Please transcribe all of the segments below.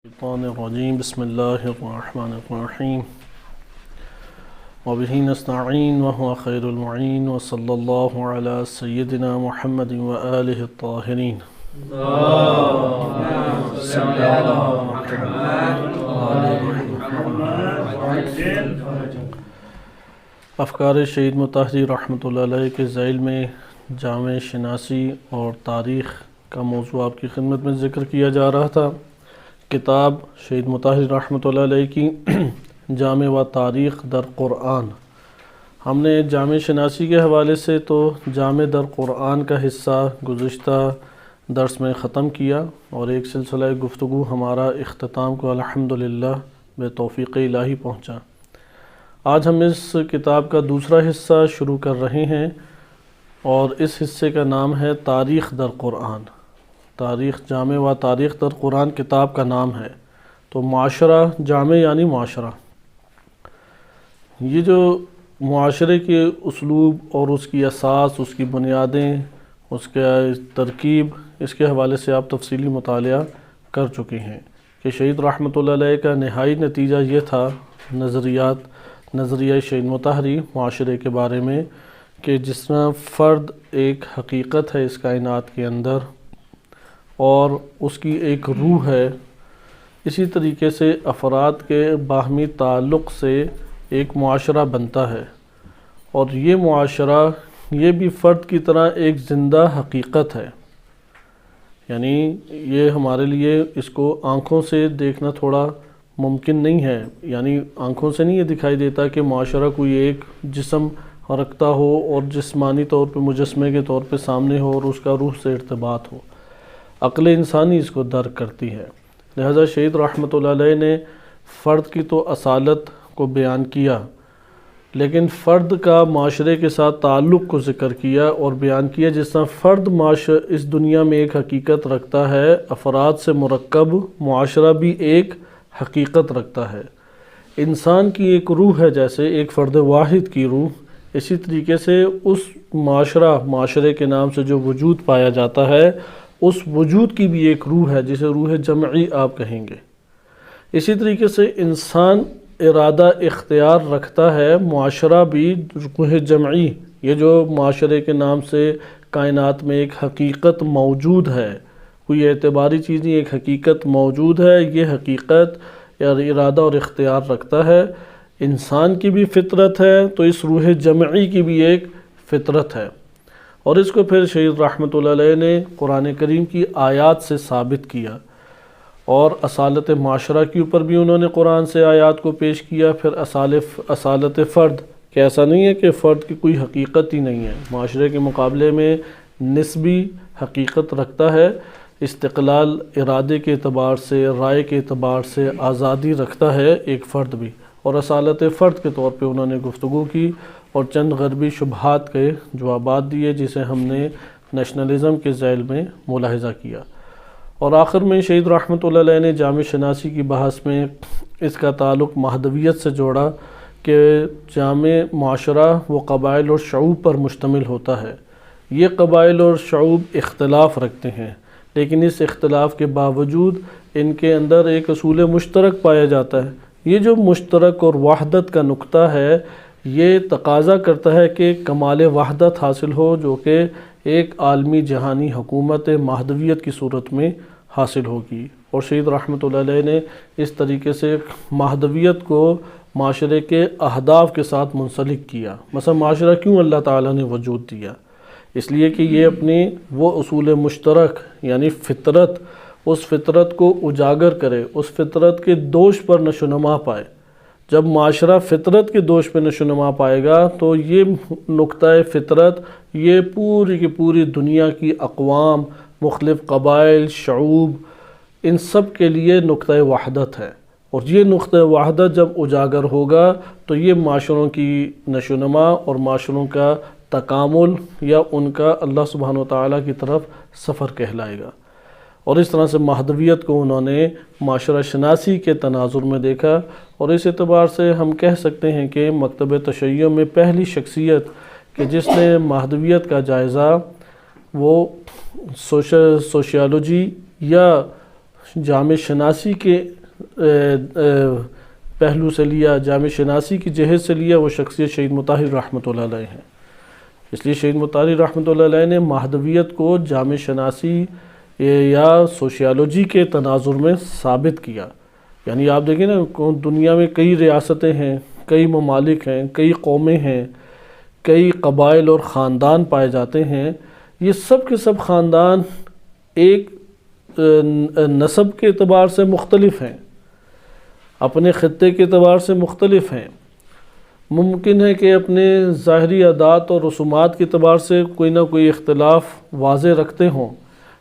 الشیطان الرجیم بسم اللہ الرحمن الرحیم وبہ نستعین وهو خیر المعین وصلی اللہ علی سیدنا محمد وآلہ الطاہرین افکار شہید مطہری رحمۃ اللہ علیہ کے ذیل میں جامع شناسی اور تاریخ کا موضوع آپ کی خدمت میں ذکر کیا جا رہا تھا۔ کتاب شہید مطہری رحمۃ اللہ علیہ کی جامع و تاریخ در قرآن، ہم نے جامع شناسی کے حوالے سے تو جامع در قرآن کا حصہ گزشتہ درس میں ختم کیا اور ایک سلسلہ گفتگو ہمارا اختتام کو الحمدللہ بتوفیق الہی پہنچا۔ آج ہم اس کتاب کا دوسرا حصہ شروع کر رہے ہیں اور اس حصے کا نام ہے تاریخ در قرآن۔ تاریخ جامع و تاریخ در قرآن کتاب کا نام ہے، تو معاشرہ جامع یعنی معاشرہ، یہ جو معاشرے کے اسلوب اور اس کی اساس، اس کی بنیادیں، اس کے ترکیب، اس کے حوالے سے آپ تفصیلی مطالعہ کر چکے ہیں کہ شہید رحمۃ اللہ علیہ کا نہائی نتیجہ یہ تھا، نظریہ شہید مطہری معاشرے کے بارے میں، کہ جس طرح فرد ایک حقیقت ہے اس کائنات کے اندر اور اس کی ایک روح ہے، اسی طریقے سے افراد کے باہمی تعلق سے ایک معاشرہ بنتا ہے، اور یہ معاشرہ یہ بھی فرد کی طرح ایک زندہ حقیقت ہے۔ یعنی یہ ہمارے لیے اس کو آنکھوں سے دیکھنا تھوڑا ممکن نہیں ہے، یعنی آنکھوں سے نہیں یہ دکھائی دیتا کہ معاشرہ کوئی ایک جسم رکھتا ہو اور جسمانی طور پہ مجسمے کے طور پہ سامنے ہو اور اس کا روح سے ارتباط ہو۔ عقل انسانی اس کو درک کرتی ہے، لہذا شہید رحمۃ اللہ علیہ نے فرد کی تو اصالت کو بیان کیا، لیکن فرد کا معاشرے کے ساتھ تعلق کو ذکر کیا اور بیان کیا، جس طرح فرد اس دنیا میں ایک حقیقت رکھتا ہے، افراد سے مرکب معاشرہ بھی ایک حقیقت رکھتا ہے۔ انسان کی ایک روح ہے، جیسے ایک فرد واحد کی روح، اسی طریقے سے اس معاشرے کے نام سے جو وجود پایا جاتا ہے، اس وجود کی بھی ایک روح ہے جسے روح جمعی آپ کہیں گے۔ اسی طریقے سے انسان ارادہ اختیار رکھتا ہے، معاشرہ بھی روح جمعی، یہ جو معاشرے کے نام سے کائنات میں ایک حقیقت موجود ہے، کوئی اعتباری چیز نہیں، ایک حقیقت موجود ہے، یہ حقیقت یا ارادہ اور اختیار رکھتا ہے۔ انسان کی بھی فطرت ہے تو اس روح جمعی کی بھی ایک فطرت ہے، اور اس کو پھر شہید رحمۃ اللہ علیہ نے قرآن کریم کی آیات سے ثابت کیا، اور اصالت معاشرہ کے اوپر بھی انہوں نے قرآن سے آیات کو پیش کیا۔ پھر اصالت فرد، کہ ایسا نہیں ہے کہ فرد کی کوئی حقیقت ہی نہیں ہے، معاشرے کے مقابلے میں نسبی حقیقت رکھتا ہے، استقلال ارادے کے اعتبار سے، رائے کے اعتبار سے آزادی رکھتا ہے ایک فرد بھی، اور اصالت فرد کے طور پہ انہوں نے گفتگو کی اور چند غربی شبہات کے جوابات دیے، جسے ہم نے نیشنلزم کے ذیل میں ملاحظہ کیا۔ اور آخر میں شہید رحمۃ اللہ علیہ نے جامع شناسی کی بحث میں اس کا تعلق مہدویت سے جوڑا کہ جامع معاشرہ وہ قبائل اور شعوب پر مشتمل ہوتا ہے۔ یہ قبائل اور شعوب اختلاف رکھتے ہیں، لیکن اس اختلاف کے باوجود ان کے اندر ایک اصول مشترک پایا جاتا ہے۔ یہ جو مشترک اور وحدت کا نقطہ ہے، یہ تقاضا کرتا ہے کہ کمال وحدت حاصل ہو، جو کہ ایک عالمی جہانی حکومت مہدویت کی صورت میں حاصل ہوگی، اور شہید رحمۃ اللہ علیہ نے اس طریقے سے مہدویت کو معاشرے کے اہداف کے ساتھ منسلک کیا۔ مثلا معاشرہ کیوں اللہ تعالیٰ نے وجود دیا؟ اس لیے کہ یہ اپنی وہ اصول مشترک یعنی فطرت، اس فطرت کو اجاگر کرے، اس فطرت کے دوش پر نشوونما پائے۔ جب معاشرہ فطرت کے دوش پہ نشوونما پائے گا تو یہ نقطہ فطرت یہ پوری کی پوری دنیا کی اقوام، مختلف قبائل، شعوب، ان سب کے لیے نقطہ وحدت ہے، اور یہ نقطہ وحدت جب اجاگر ہوگا تو یہ معاشروں کی نشوونما اور معاشروں کا تکامل یا ان کا اللہ سبحانہ وتعالیٰ کی طرف سفر کہلائے گا۔ اور اس طرح سے مہدویت کو انہوں نے معاشرہ شناسی کے تناظر میں دیکھا، اور اس اعتبار سے ہم کہہ سکتے ہیں کہ مکتب تشیع میں پہلی شخصیت کہ جس نے مہدویت کا جائزہ وہ سوشیالوجی یا جامع شناسی کے پہلو سے لیا، جامع شناسی کی جہت سے لیا، وہ شخصیت شہید مطہر رحمۃ اللہ علیہ ہے۔ اس لیے شہید مطہر رحمۃ اللہ علیہ نے مہدویت کو جامع شناسی یا سوشیالوجی کے تناظر میں ثابت کیا۔ یعنی آپ دیکھیں نا، دنیا میں کئی ریاستیں ہیں، کئی ممالک ہیں، کئی قومیں ہیں، کئی قبائل اور خاندان پائے جاتے ہیں۔ یہ سب کے سب خاندان ایک نسب کے اعتبار سے مختلف ہیں، اپنے خطے کے اعتبار سے مختلف ہیں، ممکن ہے کہ اپنے ظاہری عادات اور رسومات کے اعتبار سے کوئی نہ کوئی اختلاف واضح رکھتے ہوں،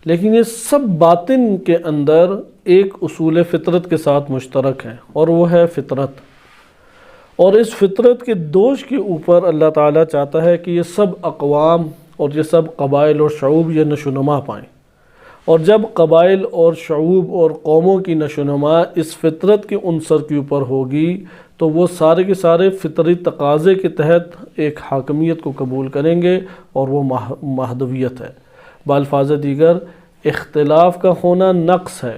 لیکن یہ سب باطن کے اندر ایک اصول فطرت کے ساتھ مشترک ہیں، اور وہ ہے فطرت۔ اور اس فطرت کے دوش کے اوپر اللہ تعالیٰ چاہتا ہے کہ یہ سب اقوام اور یہ سب قبائل اور شعوب یہ نشوونما پائیں، اور جب قبائل اور شعوب اور قوموں کی نشوونما اس فطرت کے عنصر کے اوپر ہوگی تو وہ سارے کے سارے فطری تقاضے کے تحت ایک حاکمیت کو قبول کریں گے، اور وہ مہدویت ہے۔ بالفاظ دیگر، اختلاف کا ہونا نقص ہے،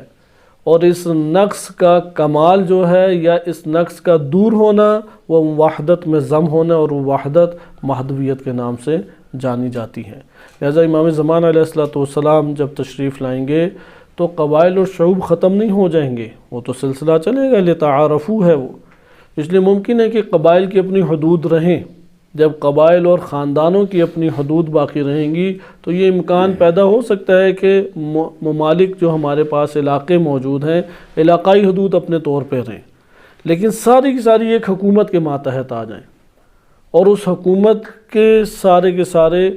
اور اس نقص کا کمال جو ہے یا اس نقص کا دور ہونا وہ وحدت میں ضم ہونا، اور وہ وحدت مہدویت کے نام سے جانی جاتی ہے۔ لہذا امام زمان علیہ السلام جب تشریف لائیں گے تو قبائل اور شعوب ختم نہیں ہو جائیں گے، وہ تو سلسلہ چلے گا، لتعارفو ہے وہ۔ اس لیے ممکن ہے کہ قبائل کی اپنی حدود رہیں، جب قبائل اور خاندانوں کی اپنی حدود باقی رہیں گی تو یہ امکان پیدا ہو سکتا ہے کہ ممالک جو ہمارے پاس علاقے موجود ہیں، علاقائی حدود اپنے طور پہ رہیں، لیکن ساری کی ساری ایک حکومت کے ماتحت آ جائیں، اور اس حکومت کے سارے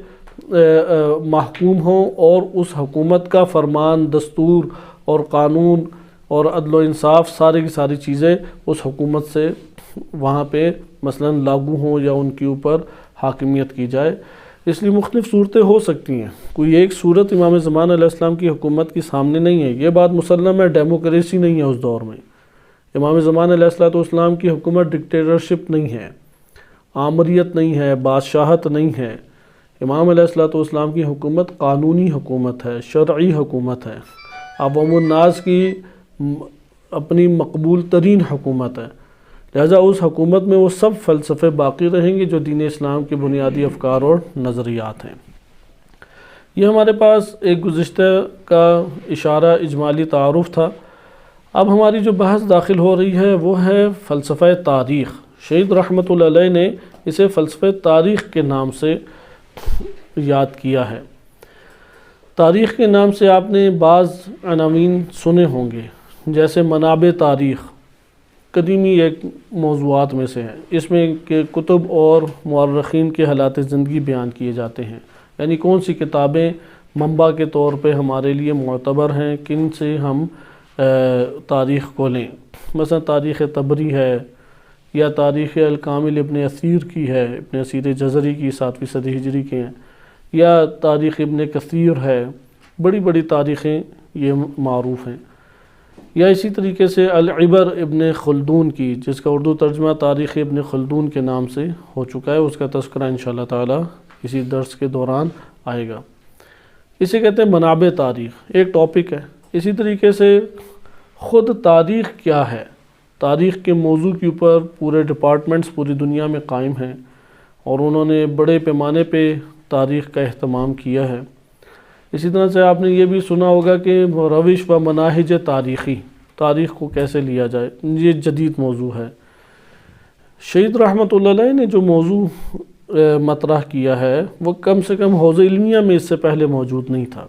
محکوم ہوں، اور اس حکومت کا فرمان، دستور اور قانون اور عدل و انصاف ساری کی ساری چیزیں اس حکومت سے وہاں پہ مثلا لاگو ہوں یا ان کے اوپر حاکمیت کی جائے۔ اس لیے مختلف صورتیں ہو سکتی ہیں، کوئی ایک صورت امام زمان علیہ السلام کی حکومت کی سامنے نہیں ہے۔ یہ بات مسلم ہے، ڈیموکریسی نہیں ہے اس دور میں۔ امام زمان علیہ السلام کی حکومت ڈکٹیٹرشپ نہیں ہے، آمریت نہیں ہے، بادشاہت نہیں ہے۔ امام علیہ السلام کی حکومت قانونی حکومت ہے، شرعی حکومت ہے، عوام الناس کی اپنی مقبول ترین حکومت ہے۔ لہذا اس حکومت میں وہ سب فلسفے باقی رہیں گے جو دین اسلام کے بنیادی افکار اور نظریات ہیں۔ یہ ہمارے پاس ایک گزشتہ کا اشارہ اجمالی تعارف تھا۔ اب ہماری جو بحث داخل ہو رہی ہے وہ ہے فلسفہ تاریخ۔ شہید رحمۃ اللہ علیہ نے اسے فلسفہ تاریخ کے نام سے یاد کیا ہے۔ تاریخ کے نام سے آپ نے بعض عناوین سنے ہوں گے، جیسے منابع تاریخ قدیمی ایک موضوعات میں سے ہے۔ اس میں کہ کتب اور مورخین کے حالات زندگی بیان کیے جاتے ہیں، یعنی کون سی کتابیں منبع کے طور پہ ہمارے لیے معتبر ہیں، کن سے ہم تاریخ کو لیں۔ مثلا تاریخ طبری ہے، یا تاریخ الکامل ابن اثیر کی ہے، ابن اثیر جزری کی 7ویں صدی ہجری کے ہیں، یا تاریخ ابن کثیر ہے، بڑی بڑی تاریخیں یہ معروف ہیں۔ یا اسی طریقے سے العبر ابن خلدون کی، جس کا اردو ترجمہ تاریخ ابن خلدون کے نام سے ہو چکا ہے، اس کا تذکرہ انشاءاللہ تعالی اسی درس کے دوران آئے گا۔ اسے کہتے ہیں منابع تاریخ، ایک ٹاپک ہے۔ اسی طریقے سے خود تاریخ کیا ہے، تاریخ کے موضوع کے اوپر پورے ڈپارٹمنٹس پوری دنیا میں قائم ہیں، اور انہوں نے بڑے پیمانے پہ تاریخ کا اہتمام کیا ہے۔ اسی طرح سے آپ نے یہ بھی سنا ہوگا کہ روش و مناہج تاریخی، تاریخ کو کیسے لیا جائے، یہ جدید موضوع ہے۔ شہید رحمۃ اللہ علیہ نے جو موضوع مطرح کیا ہے وہ کم سے کم حوزہ علمیہ میں اس سے پہلے موجود نہیں تھا۔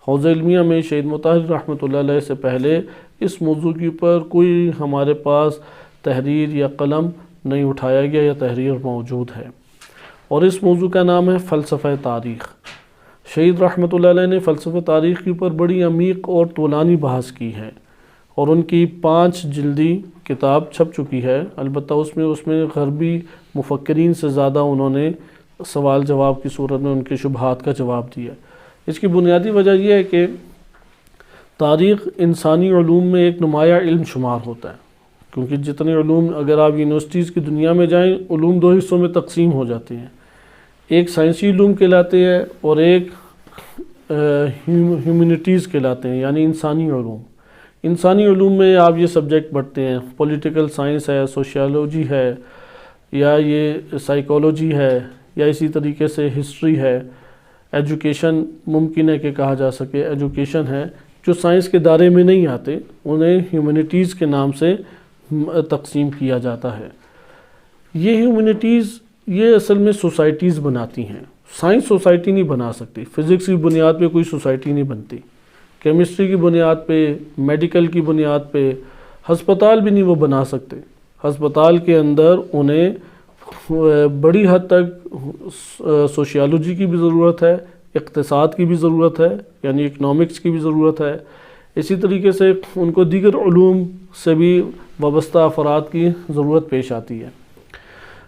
حوزہ علمیہ میں شہید مطہر رحمۃ اللہ علیہ سے پہلے اس موضوع کے اوپر کوئی ہمارے پاس تحریر یا قلم نہیں اٹھایا گیا یا تحریر موجود ہے، اور اس موضوع کا نام ہے فلسفہ تاریخ۔ شہید رحمۃ اللہ علیہ نے فلسفہ تاریخ کے اوپر بڑی عمیق اور طولانی بحث کی ہے، اور ان کی 5 جلدی کتاب چھپ چکی ہے۔ البتہ اس میں غربی مفکرین سے زیادہ انہوں نے سوال جواب کی صورت میں ان کے شبہات کا جواب دیا۔ اس کی بنیادی وجہ یہ ہے کہ تاریخ انسانی علوم میں ایک نمایاں علم شمار ہوتا ہے، کیونکہ جتنے علوم اگر آپ یونیورسٹیز کی دنیا میں جائیں، علوم 2 حصوں میں تقسیم ہو جاتے ہیں، ایک سائنسی علوم کہلاتے ہیں اور ایک ہیومینٹیز کہلاتے ہیں، یعنی انسانی علوم۔ انسانی علوم میں آپ یہ سبجیکٹ پڑھتے ہیں، پولیٹیکل سائنس ہے، سوشیالوجی ہے، یا یہ سائیکالوجی ہے، یا اسی طریقے سے ہسٹری ہے، ایجوکیشن ممکن ہے کہ کہا جا سکے ایجوکیشن ہے، جو سائنس کے دائرے میں نہیں آتے انہیں ہیومینٹیز کے نام سے تقسیم کیا جاتا ہے۔ یہ ہیومینٹیز یہ اصل میں سوسائٹیز بناتی ہیں، سائنس سوسائٹی نہیں بنا سکتی۔ فزکس کی بنیاد پہ کوئی سوسائٹی نہیں بنتی، کیمسٹری کی بنیاد پہ، میڈیکل کی بنیاد پہ، ہسپتال بھی نہیں وہ بنا سکتے۔ ہسپتال کے اندر انہیں بڑی حد تک سوشیالوجی کی بھی ضرورت ہے، اقتصاد کی بھی ضرورت ہے، یعنی اکنامکس کی بھی ضرورت ہے، اسی طریقے سے ان کو دیگر علوم سے بھی وابستہ افراد کی ضرورت پیش آتی ہے۔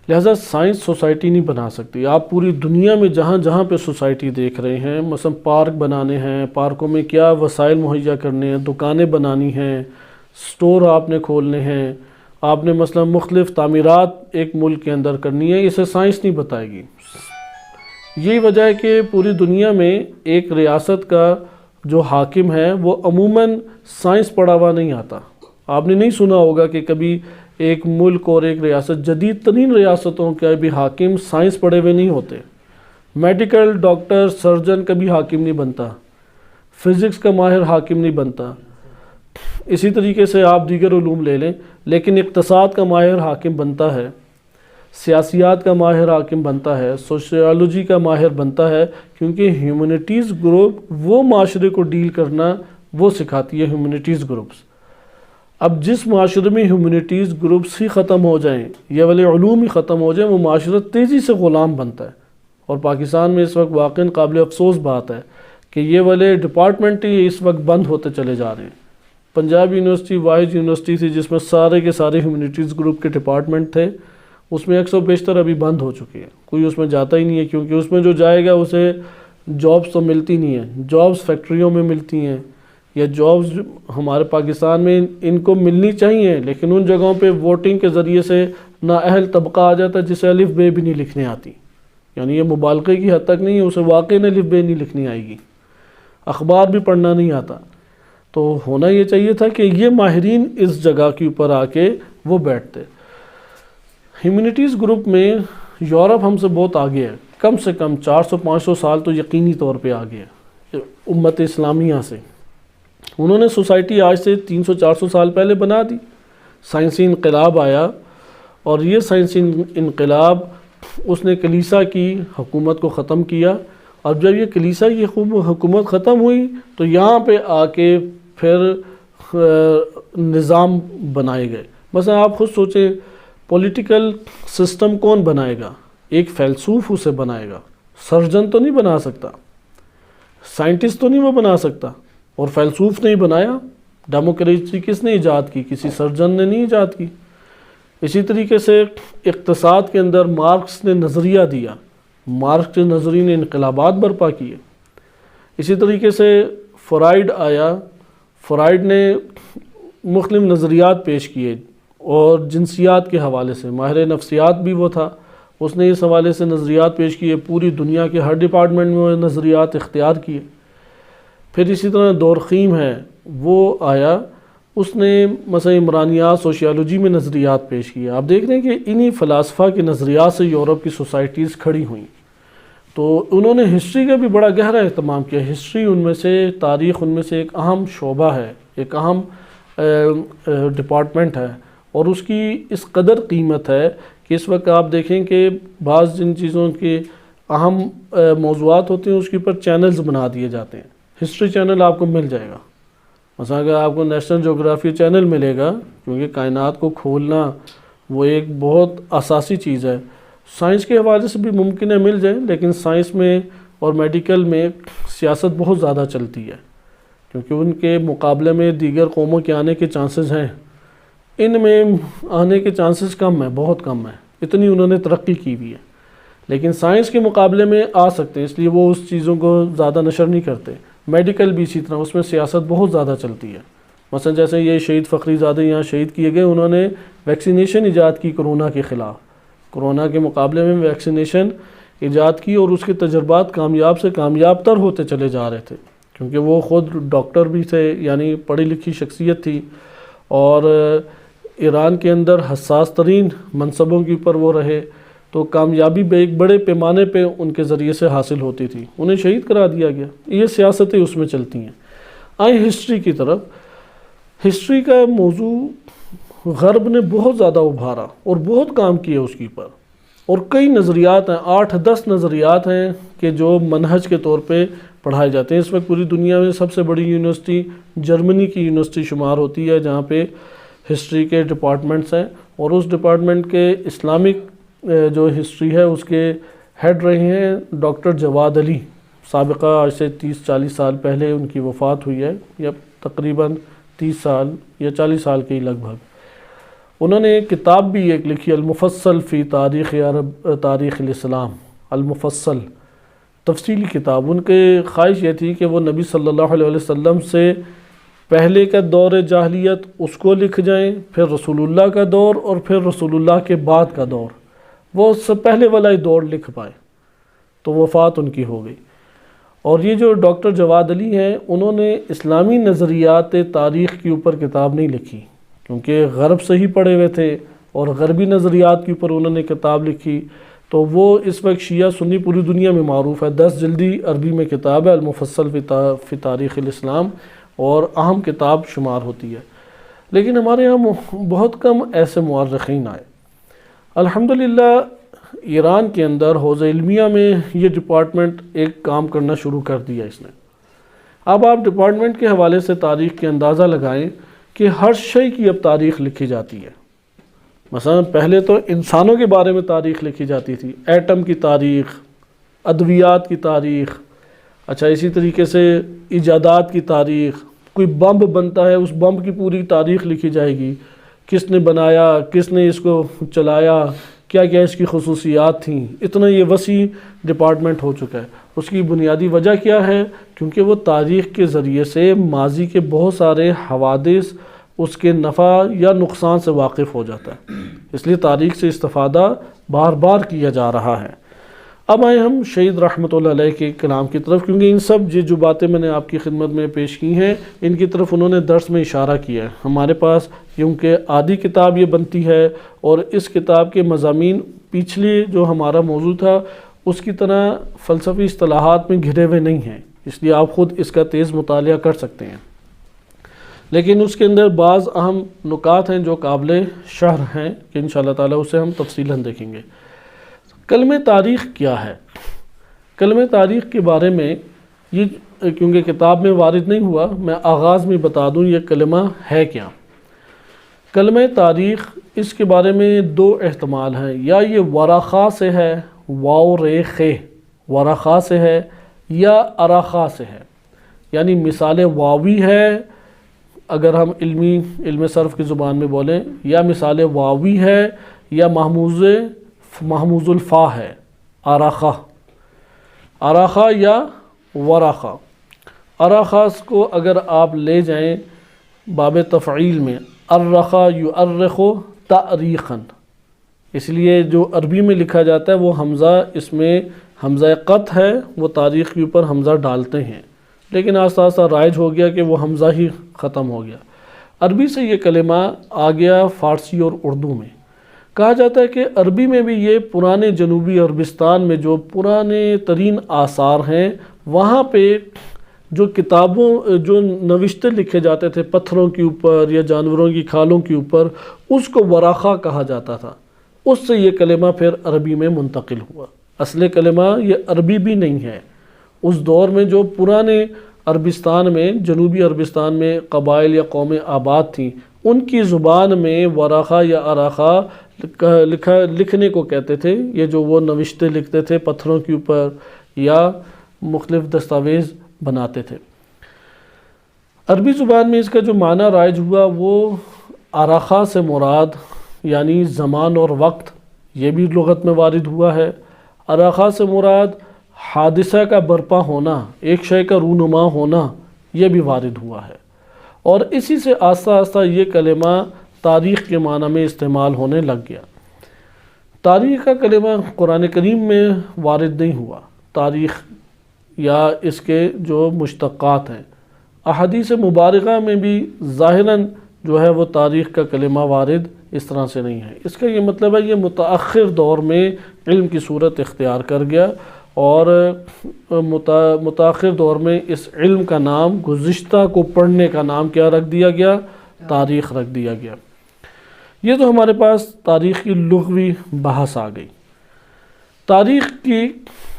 لہذا سائنس سوسائٹی نہیں بنا سکتی۔ آپ پوری دنیا میں جہاں جہاں پہ سوسائٹی دیکھ رہے ہیں، مثلا پارک بنانے ہیں، پارکوں میں کیا وسائل مہیا کرنے ہیں، دکانیں بنانی ہیں، سٹور آپ نے کھولنے ہیں، آپ نے مثلا مختلف تعمیرات ایک ملک کے اندر کرنی ہے، اسے سائنس نہیں بتائے گی۔ یہی وجہ ہے کہ پوری دنیا میں ایک ریاست کا جو حاکم ہے وہ عموماً سائنس پڑھا ہوا نہیں آتا۔ آپ نے نہیں سنا ہوگا کہ کبھی ایک ملک اور ایک ریاست، جدید ترین ریاستوں کے بھی حاکم سائنس پڑھے ہوئے نہیں ہوتے۔ میڈیکل ڈاکٹر سرجن کبھی حاکم نہیں بنتا، فزکس کا ماہر حاکم نہیں بنتا، اسی طریقے سے آپ دیگر علوم لے لیں، لیکن اقتصاد کا ماہر حاکم بنتا ہے، سیاسیات کا ماہر حاکم بنتا ہے، سوشیالوجی کا ماہر بنتا ہے، کیونکہ ہیومینٹیز گروپ وہ معاشرے کو ڈیل کرنا وہ سکھاتی ہے ہیومینٹیز گروپس۔ اب جس معاشرے میں ہیومینٹیز گروپس ہی ختم ہو جائیں، یہ والے علوم ہی ختم ہو جائیں، وہ معاشرہ تیزی سے غلام بنتا ہے۔ اور پاکستان میں اس وقت واقعاً قابل افسوس بات ہے کہ یہ والے ڈپارٹمنٹ ہی اس وقت بند ہوتے چلے جا رہے ہیں۔ پنجاب یونیورسٹی واحد یونیورسٹی تھی جس میں سارے کے سارے ہیومینٹیز گروپ کے ڈپارٹمنٹ تھے، اس میں 100 بیشتر ابھی بند ہو چکے ہیں، کوئی اس میں جاتا ہی نہیں ہے، کیونکہ اس میں جو جائے گا اسے جابس تو ملتی نہیں ہیں، جابس فیکٹریوں میں ملتی ہیں، یا جابس ہمارے پاکستان میں ان کو ملنی چاہیے، لیکن ان جگہوں پہ ووٹنگ کے ذریعے سے نااہل طبقہ آ جاتا ہے جسے الف بے بھی نہیں لکھنے آتی، یعنی یہ مبالغے کی حد تک نہیں ہے، اسے واقعی الف بے نہیں لکھنی آئے گی، اخبار بھی پڑھنا نہیں آتا۔ تو ہونا یہ چاہیے تھا کہ یہ ماہرین اس جگہ کے اوپر آ کے وہ بیٹھتے۔ ہیومینٹیز گروپ میں یورپ ہم سے بہت آگے ہے، کم سے کم 400-500 سال تو یقینی طور پہ آگے ہے امت اسلامیہ سے۔ انہوں نے سوسائٹی آج سے 300-400 سال پہلے بنا دی، سائنسی انقلاب آیا، اور یہ سائنسی انقلاب اس نے کلیسا کی حکومت کو ختم کیا، اور جب یہ کلیسا کی حکومت ختم ہوئی تو یہاں پہ آ کے پھر نظام بنائے گئے۔ مثلا آپ خود سوچیں، پولیٹیکل سسٹم کون بنائے گا؟ ایک فیلسوف اسے بنائے گا، سرجن تو نہیں بنا سکتا، سائنٹسٹ تو نہیں وہ بنا سکتا، اور فیلسوف نے ہی بنایا۔ ڈیموکریسی کس نے ایجاد کی؟ کسی سرجن نے نہیں ایجاد کی۔ اسی طریقے سے اقتصاد کے اندر مارکس نے نظریہ دیا، مارکس کے نظریے نے انقلابات برپا کیے۔ اسی طریقے سے فرائیڈ آیا، فرائیڈ نے مختلف نظریات پیش کیے، اور جنسیات کے حوالے سے ماہر نفسیات بھی وہ تھا، اس نے اس حوالے سے نظریات پیش کیے، پوری دنیا کے ہر ڈپارٹمنٹ میں وہ نظریات اختیار کیے۔ پھر اسی طرح دورخیم ہے، وہ آیا، اس نے مثلا عمرانیات سوشیالوجی میں نظریات پیش کیے۔ آپ دیکھ رہے ہیں کہ انہی فلاسفہ کے نظریات سے یورپ کی سوسائٹیز کھڑی ہوئیں۔ تو انہوں نے ہسٹری کا بھی بڑا گہرا اہتمام کیا۔ ہسٹری ان میں سے، تاریخ ان میں سے ایک اہم شعبہ ہے، ایک اہم ڈپارٹمنٹ ہے، اور اس کی اس قدر قیمت ہے کہ اس وقت آپ دیکھیں کہ بعض جن چیزوں کے اہم موضوعات ہوتے ہیں اس کے اوپر چینلز بنا دیے جاتے ہیں۔ ہسٹری چینل آپ کو مل جائے گا، مثلا اگر آپ کو نیشنل جغرافی چینل ملے گا، کیونکہ کائنات کو کھولنا وہ ایک بہت اساسی چیز ہے۔ سائنس کے حوالے سے بھی ممکن ہے مل جائے، لیکن سائنس میں اور میڈیکل میں سیاست بہت زیادہ چلتی ہے، کیونکہ ان کے مقابلے میں دیگر قوموں کے آنے کے چانسز ہیں، ان میں آنے کے چانسز کم ہیں، بہت کم ہیں، اتنی انہوں نے ترقی کی بھی ہے۔ لیکن سائنس کے مقابلے میں آ سکتے ہیں، اس لیے وہ اس چیزوں کو زیادہ نشر نہیں کرتے۔ میڈیکل بھی اسی طرح، اس میں سیاست بہت زیادہ چلتی ہے۔ مثلا جیسے یہ شہید فخری زادہ یہاں شہید کیے گئے، انہوں نے ویکسینیشن ایجاد کی کرونا کے خلاف، کرونا کے مقابلے میں ویکسینیشن ایجاد کی، اور اس کے تجربات کامیاب سے کامیاب تر ہوتے چلے جا رہے تھے، کیونکہ وہ خود ڈاکٹر بھی تھے، یعنی پڑھی لکھی شخصیت تھی، اور ایران کے اندر حساس ترین منصبوں کے اوپر وہ رہے، تو کامیابی ایک بڑے پیمانے پہ ان کے ذریعے سے حاصل ہوتی تھی، انہیں شہید کرا دیا گیا۔ یہ سیاستیں اس میں چلتی ہیں۔ آئیں ہسٹری کی طرف۔ ہسٹری کا موضوع غرب نے بہت زیادہ ابھارا اور بہت کام کیا اس کے اوپر، اور کئی نظریات ہیں، 8-10 نظریات ہیں کہ جو منہج کے طور پہ پڑھائے جاتے ہیں۔ اس وقت پوری دنیا میں سب سے بڑی یونیورسٹی جرمنی کی یونیورسٹی شمار ہوتی ہے، جہاں پہ ہسٹری کے ڈپارٹمنٹس ہیں، اور اس ڈپارٹمنٹ کے اسلامک جو ہسٹری ہے اس کے ہیڈ رہے ہیں ڈاکٹر جواد علی۔ سابقہ آج سے 30-40 سال پہلے ان کی وفات ہوئی ہے، یا تقریباً 30 سال یا 40 سال کے لگ بھگ۔ انہوں نے ایک کتاب بھی ایک لکھی، المفصل فی تاریخ عرب تاریخ الاسلام، المفصل، تفصیلی کتاب۔ ان کے خواہش یہ تھی کہ وہ نبی صلی اللہ علیہ وسلم سے پہلے کا دور جاہلیت اس کو لکھ جائیں، پھر رسول اللہ کا دور، اور پھر رسول اللہ کے بعد کا دور، وہ اس سے پہلے والا ہی دور لکھ پائے، تو وفات ان کی ہو گئی۔ اور یہ جو ڈاکٹر جواد علی ہیں، انہوں نے اسلامی نظریات تاریخ کے اوپر کتاب نہیں لکھی، کیونکہ غرب سے ہی پڑھے ہوئے تھے اور غربی نظریات کے اوپر انہوں نے کتاب لکھی، تو وہ اس وقت شیعہ سنی پوری دنیا میں معروف ہے۔ 10 جلدی عربی میں کتاب ہے، المفصل فی تاریخ الاسلام، اور اہم کتاب شمار ہوتی ہے۔ لیکن ہمارے یہاں بہت کم ایسے مورخین آئے۔ الحمدللہ ایران کے اندر حوزہ علمیہ میں یہ ڈپارٹمنٹ ایک کام کرنا شروع کر دیا اس نے۔ اب آپ ڈپارٹمنٹ کے حوالے سے تاریخ کے اندازہ لگائیں کہ ہر شے کی اب تاریخ لکھی جاتی ہے۔ مثلا پہلے تو انسانوں کے بارے میں تاریخ لکھی جاتی تھی، ایٹم کی تاریخ، ادویات کی تاریخ، اچھا اسی طریقے سے ایجادات کی تاریخ، کوئی بمب بنتا ہے اس بمب کی پوری تاریخ لکھی جائے گی، کس نے بنایا، کس نے اس کو چلایا، کیا کیا اس کی خصوصیات تھیں۔ اتنا یہ وسیع ڈپارٹمنٹ ہو چکا ہے۔ اس کی بنیادی وجہ کیا ہے؟ کیونکہ وہ تاریخ کے ذریعے سے ماضی کے بہت سارے حوادث، اس کے نفع یا نقصان سے واقف ہو جاتا ہے، اس لیے تاریخ سے استفادہ بار بار کیا جا رہا ہے۔ اب آئیں ہم شہید رحمۃ اللہ علیہ کے کلام کی طرف، کیونکہ ان سب جو باتیں میں نے آپ کی خدمت میں پیش کی ہیں، ان کی طرف انہوں نے درس میں اشارہ کیا ہے۔ ہمارے پاس کیونکہ آدھی کتاب یہ بنتی ہے، اور اس کتاب کے مضامین پچھلے جو ہمارا موضوع تھا اس کی طرح فلسفی اصطلاحات میں گھرے ہوئے نہیں ہیں، اس لیے آپ خود اس کا تیز مطالعہ کر سکتے ہیں، لیکن اس کے اندر بعض اہم نکات ہیں جو قابل شرح ہیں کہ انشاءاللہ تعالیٰ اسے ہم تفصیلاً دیکھیں گے۔ کلمہ تاریخ کیا ہے؟ کلمہ تاریخ کے بارے میں یہ کیونکہ کتاب میں وارد نہیں ہوا، میں آغاز میں بتا دوں یہ کلمہ ہے کیا۔ کلمہ تاریخ، اس کے بارے میں 2 احتمال ہیں، یا یہ ورخا سے ہے، واو رے خے، ورخا سے ہے، یا ارخا سے ہے، یعنی مثال واوی ہے اگر ہم علم صرف کی زبان میں بولیں، یا مثال واوی ہے، یا محموز الفا ہے، ارخا یا ورخا۔ ارخاس کو اگر آپ لے جائیں باب تفعیل میں، ارخا یؤرخ تاریخاً، اس لیے جو عربی میں لکھا جاتا ہے وہ حمزہ، اس میں حمزہ قط ہے، وہ تاریخ کے اوپر حمزہ ڈالتے ہیں، لیکن آہستہ آہستہ رائج ہو گیا کہ وہ حمزہ ہی ختم ہو گیا۔ عربی سے یہ کلمہ آ گیا فارسی اور اردو میں۔ کہا جاتا ہے کہ عربی میں بھی یہ پرانے جنوبی عربستان میں جو پرانے ترین آثار ہیں، وہاں پہ جو کتابوں جو نوشتے لکھے جاتے تھے پتھروں کے اوپر یا جانوروں کی کھالوں کے اوپر، اس کو ورخا کہا جاتا تھا، اس سے یہ کلمہ پھر عربی میں منتقل ہوا۔ اصل کلمہ یہ عربی بھی نہیں ہے، اس دور میں جو پرانے عربستان میں، جنوبی عربستان میں قبائل یا قومیں آباد تھیں، ان کی زبان میں ورخا یا ارخا لکھنے کو کہتے تھے، یہ جو وہ نوشتے لکھتے تھے پتھروں کے اوپر یا مختلف دستاویز بناتے تھے۔ عربی زبان میں اس کا جو معنی رائج ہوا وہ ارخا سے مراد یعنی زمان اور وقت، یہ بھی لغت میں وارد ہوا ہے۔ ارخا سے مراد حادثہ کا برپا ہونا، ایک شے کا رونما ہونا، یہ بھی وارد ہوا ہے، اور اسی سے آہستہ آہستہ یہ کلمہ تاریخ کے معنی میں استعمال ہونے لگ گیا۔ تاریخ کا کلمہ قرآن کریم میں وارد نہیں ہوا، تاریخ یا اس کے جو مشتقات ہیں۔ احادیث مبارکہ میں بھی ظاہراً جو ہے وہ تاریخ کا کلمہ وارد اس طرح سے نہیں ہے۔ اس کا یہ مطلب ہے یہ متأخر دور میں علم کی صورت اختیار کر گیا، اور متأخر دور میں اس علم کا نام، گزشتہ کو پڑھنے کا نام کیا رکھ دیا گیا؟ تاریخ رکھ دیا گیا۔ یہ تو ہمارے پاس تاریخ کی لغوی بحث آ گئی۔ تاریخ کی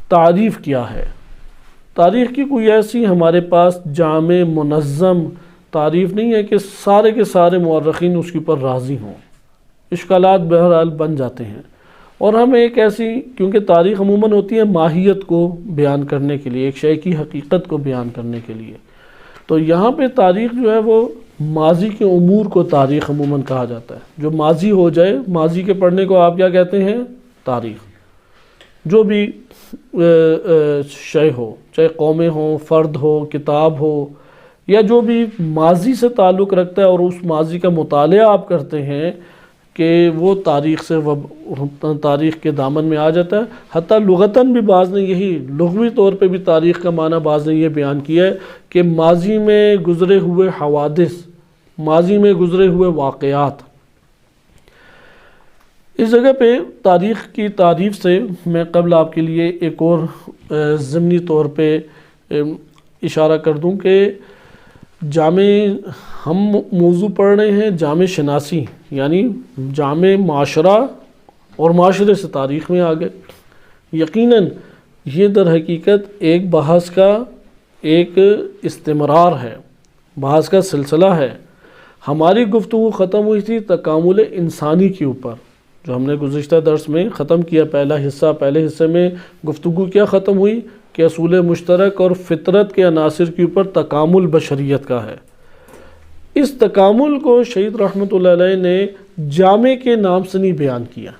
تعریف کیا ہے؟ تاریخ کی کوئی ایسی ہمارے پاس جامع منظم تعریف نہیں ہے کہ سارے کے سارے مورخین اس کے اوپر راضی ہوں۔ اشکالات بہرحال بن جاتے ہیں، اور ہم ایک ایسی، کیونکہ تاریخ عموماً ہوتی ہے ماہیت کو بیان کرنے کے لیے، ایک شے کی حقیقت کو بیان کرنے کے لیے، تو یہاں پہ تاریخ جو ہے وہ ماضی کے امور کو تاریخ عموماً کہا جاتا ہے۔ جو ماضی ہو جائے، ماضی کے پڑھنے کو آپ کیا کہتے ہیں؟ تاریخ۔ جو بھی شے ہو، چاہے قومیں ہوں، فرد ہو، کتاب ہو، یا جو بھی ماضی سے تعلق رکھتا ہے اور اس ماضی کا مطالعہ آپ کرتے ہیں، کہ وہ تاریخ سے تاریخ کے دامن میں آ جاتا ہے۔ حتیٰ لغتاً بھی بعض نے یہی لغوی طور پہ بھی تاریخ کا معنی بعض نے یہ بیان کیا ہے کہ ماضی میں گزرے ہوئے حوادث، ماضی میں گزرے ہوئے واقعات۔ اس جگہ پہ تاریخ کی تعریف سے میں قبل آپ کے لیے ایک اور ضمنی طور پہ اشارہ کر دوں کہ جامع ہم موضوع پڑھ رہے ہیں جامع شناسی، یعنی جامع معاشرہ، اور معاشرے سے تاریخ میں آ گئے۔ یقیناً یہ در حقیقت ایک بحث کا ایک استمرار ہے، بحث کا سلسلہ ہے۔ ہماری گفتگو ختم ہوئی تھی تکامل انسانی کے اوپر، جو ہم نے گزشتہ درس میں ختم کیا پہلا حصہ۔ پہلے حصے میں گفتگو کیا ختم ہوئی کہ اصول مشترک اور فطرت کے عناصر کے اوپر تکامل بشریت کا ہے۔ اس تکامل کو شہید رحمۃ اللہ علیہ نے جامع کے نام سے نہیں بیان کیا،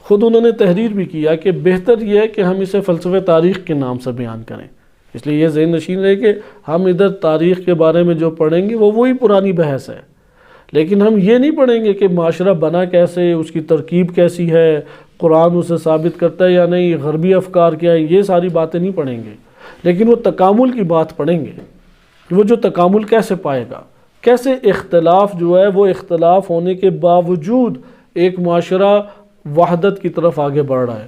خود انہوں نے تحریر بھی کیا کہ بہتر یہ ہے کہ ہم اسے فلسفہ تاریخ کے نام سے بیان کریں۔ اس لیے یہ ذہن نشین رہے کہ ہم ادھر تاریخ کے بارے میں جو پڑھیں گے وہ وہی پرانی بحث ہے، لیکن ہم یہ نہیں پڑھیں گے کہ معاشرہ بنا کیسے، اس کی ترکیب کیسی ہے، قرآن اسے ثابت کرتا ہے یا نہیں، غربی افکار کیا ہے، یہ ساری باتیں نہیں پڑھیں گے، لیکن وہ تکامل کی بات پڑھیں گے کہ وہ جو تکامل کیسے پائے گا، کیسے اختلاف جو ہے وہ اختلاف ہونے کے باوجود ایک معاشرہ وحدت کی طرف آگے بڑھ رہا ہے،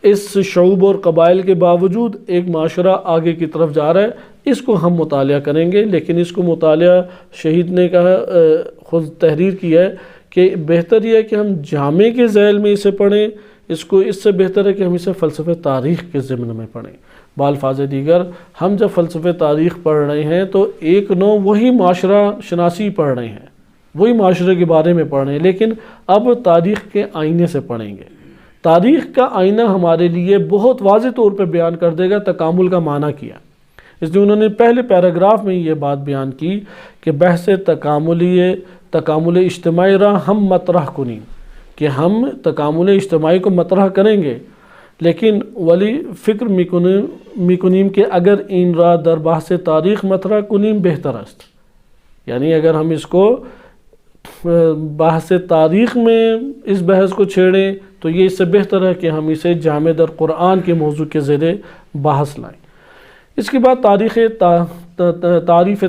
اس شعوب اور قبائل کے باوجود ایک معاشرہ آگے کی طرف جا رہا ہے۔ اس کو ہم مطالعہ کریں گے، لیکن اس کو مطالعہ شہید نے کہا، خود تحریر کی ہے کہ بہتر یہ ہے کہ ہم جامع کے ذیل میں اسے پڑھیں، اس سے بہتر ہے کہ ہم اسے فلسفہ تاریخ کے ضمن میں پڑھیں۔ بالفاظ دیگر ہم جب فلسفہ تاریخ پڑھ رہے ہیں تو ایک نو وہی معاشرہ شناسی پڑھ رہے ہیں، وہی معاشرے کے بارے میں پڑھ رہے ہیں، لیکن اب تاریخ کے آئینے سے پڑھیں گے۔ تاریخ کا آئینہ ہمارے لیے بہت واضح طور پہ بیان کر دے گا تکامل کا معنی کیا۔ اس لیے انہوں نے پہلے پیراگراف میں یہ بات بیان کی کہ بحث تکامل اجتماعی را ہم مطرح کنیں، کہ ہم تکامل اجتماعی کو مطرح کریں گے، لیکن ولی فکر میکنیم کہ اگر این را در بحث تاریخ مطرح کنیم بہتر است، یعنی اگر ہم اس کو بحث تاریخ میں اس بحث کو چھیڑیں تو یہ اس سے بہتر ہے کہ ہم اسے جامع در قرآن کے موضوع کے زیر بحث لائیں۔ اس کے بعد تعریف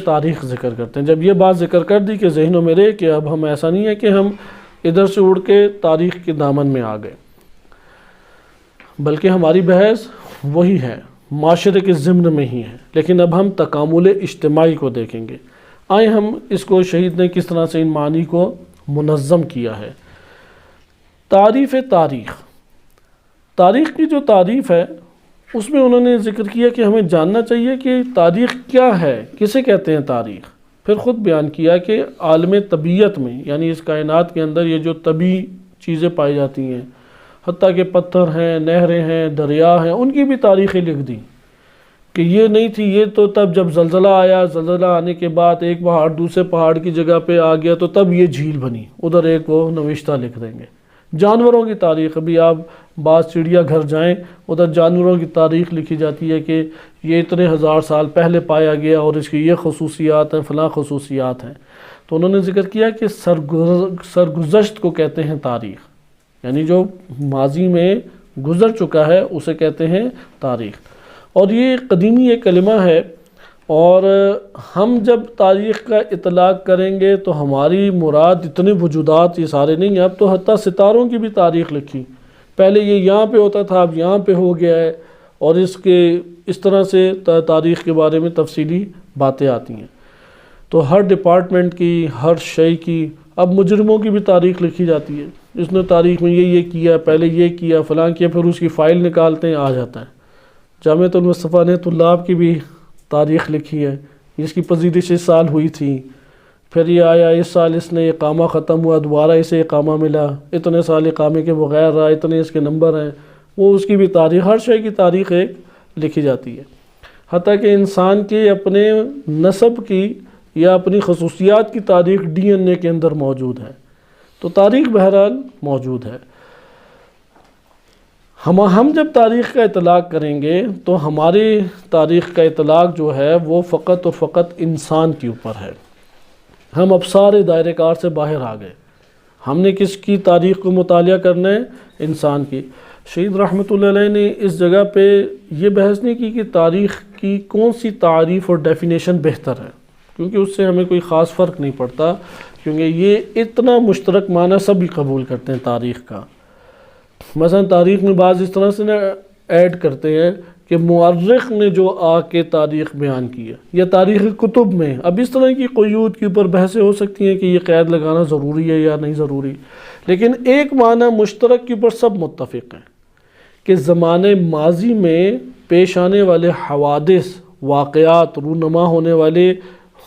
تاریخ ذکر کرتے ہیں۔ جب یہ بات ذکر کر دی کہ ذہنوں میں رہے کہ اب ہم ایسا نہیں ہے کہ ہم ادھر سے اڑ کے تاریخ کے دامن میں آ گئے، بلکہ ہماری بحث وہی ہے، معاشرے کے ضمن میں ہی ہے، لیکن اب ہم تکامل اجتماعی کو دیکھیں گے۔ آئیں ہم اس کو شہید نے کس طرح سے ان معنی کو منظم کیا ہے۔ تعریف تاریخ، تاریخ کی جو تعریف ہے اس میں انہوں نے ذکر کیا کہ ہمیں جاننا چاہیے کہ تاریخ کیا ہے، کسے کہتے ہیں تاریخ۔ پھر خود بیان کیا کہ عالم طبیعت میں، یعنی اس کائنات کے اندر یہ جو طبعی چیزیں پائی جاتی ہیں، حتیٰ کہ پتھر ہیں، نہریں ہیں، دریا ہیں، ان کی بھی تاریخیں لکھ دی کہ یہ نہیں تھی، یہ تو تب جب زلزلہ آیا، زلزلہ آنے کے بعد ایک پہاڑ دوسرے پہاڑ کی جگہ پہ آ گیا تو تب یہ جھیل بنی، ادھر ایک وہ نوشتہ لکھ دیں گے۔ جانوروں کی تاریخ، ابھی آپ بعض چڑیا گھر جائیں، ادھر جانوروں کی تاریخ لکھی جاتی ہے کہ یہ اتنے ہزار سال پہلے پایا گیا اور اس کی یہ خصوصیات ہیں، فلاں خصوصیات ہیں۔ تو انہوں نے ذکر کیا کہ سرگزشت کو کہتے ہیں تاریخ، یعنی جو ماضی میں گزر چکا ہے اسے کہتے ہیں تاریخ۔ اور یہ قدیمی ایک کلمہ ہے، اور ہم جب تاریخ کا اطلاق کریں گے تو ہماری مراد اتنے وجودات یہ سارے نہیں ہیں، اب تو حتیٰ ستاروں کی بھی تاریخ لکھی، پہلے یہ یہاں پہ ہوتا تھا اب یہاں پہ ہو گیا ہے، اور اس طرح سے تاریخ کے بارے میں تفصیلی باتیں آتی ہیں۔ تو ہر ڈپارٹمنٹ کی، ہر شے کی، اب مجرموں کی بھی تاریخ لکھی جاتی ہے، اس نے تاریخ میں یہ کیا، پہلے یہ کیا، فلاں کیا، پھر اس کی فائل نکالتے ہیں، آ جاتا ہے۔ جامعۃ المصطفیٰ نے طلاب کی بھی تاریخ لکھی ہے، اس کی پذیرش اس سال ہوئی تھی، پھر یہ آیا اس سال اس نے اقامہ ختم ہوا، دوبارہ اسے اقامہ ملا، اتنے سال اقامے کے بغیر رہا، اتنے اس کے نمبر ہیں، وہ اس کی بھی تاریخ، ہر شے کی تاریخ ایک لکھی جاتی ہے۔ حتیٰ کہ انسان کے اپنے نسب کی یا اپنی خصوصیات کی تاریخ ڈی این اے کے اندر موجود ہے، تو تاریخ بہرحال موجود ہے۔ ہم جب تاریخ کا اطلاق کریں گے تو ہماری تاریخ کا اطلاق جو ہے وہ فقط اور فقط انسان کے اوپر ہے۔ ہم اب سارے دائرہ کار سے باہر آ گئے، ہم نے کس کی تاریخ کو مطالعہ کرنا ہے؟ انسان کی۔ شہید رحمۃ اللہ علیہ نے اس جگہ پہ یہ بحث نہیں کی کہ تاریخ کی کون سی تعریف اور ڈیفینیشن بہتر ہے، کیونکہ اس سے ہمیں کوئی خاص فرق نہیں پڑتا، کیونکہ یہ اتنا مشترک معنی سبھی قبول کرتے ہیں تاریخ کا۔ مثلا تاریخ میں بعض اس طرح سے ایڈ کرتے ہیں کہ مورخ نے جو آ کے تاریخ بیان کی ہے، یا تاریخ کتب میں، اب اس طرح کی قیود کے اوپر بحثیں ہو سکتی ہیں کہ یہ قید لگانا ضروری ہے یا نہیں ضروری، لیکن ایک معنی مشترک کے اوپر سب متفق ہیں کہ زمانے ماضی میں پیش آنے والے حوادث، واقعات، رونما ہونے والے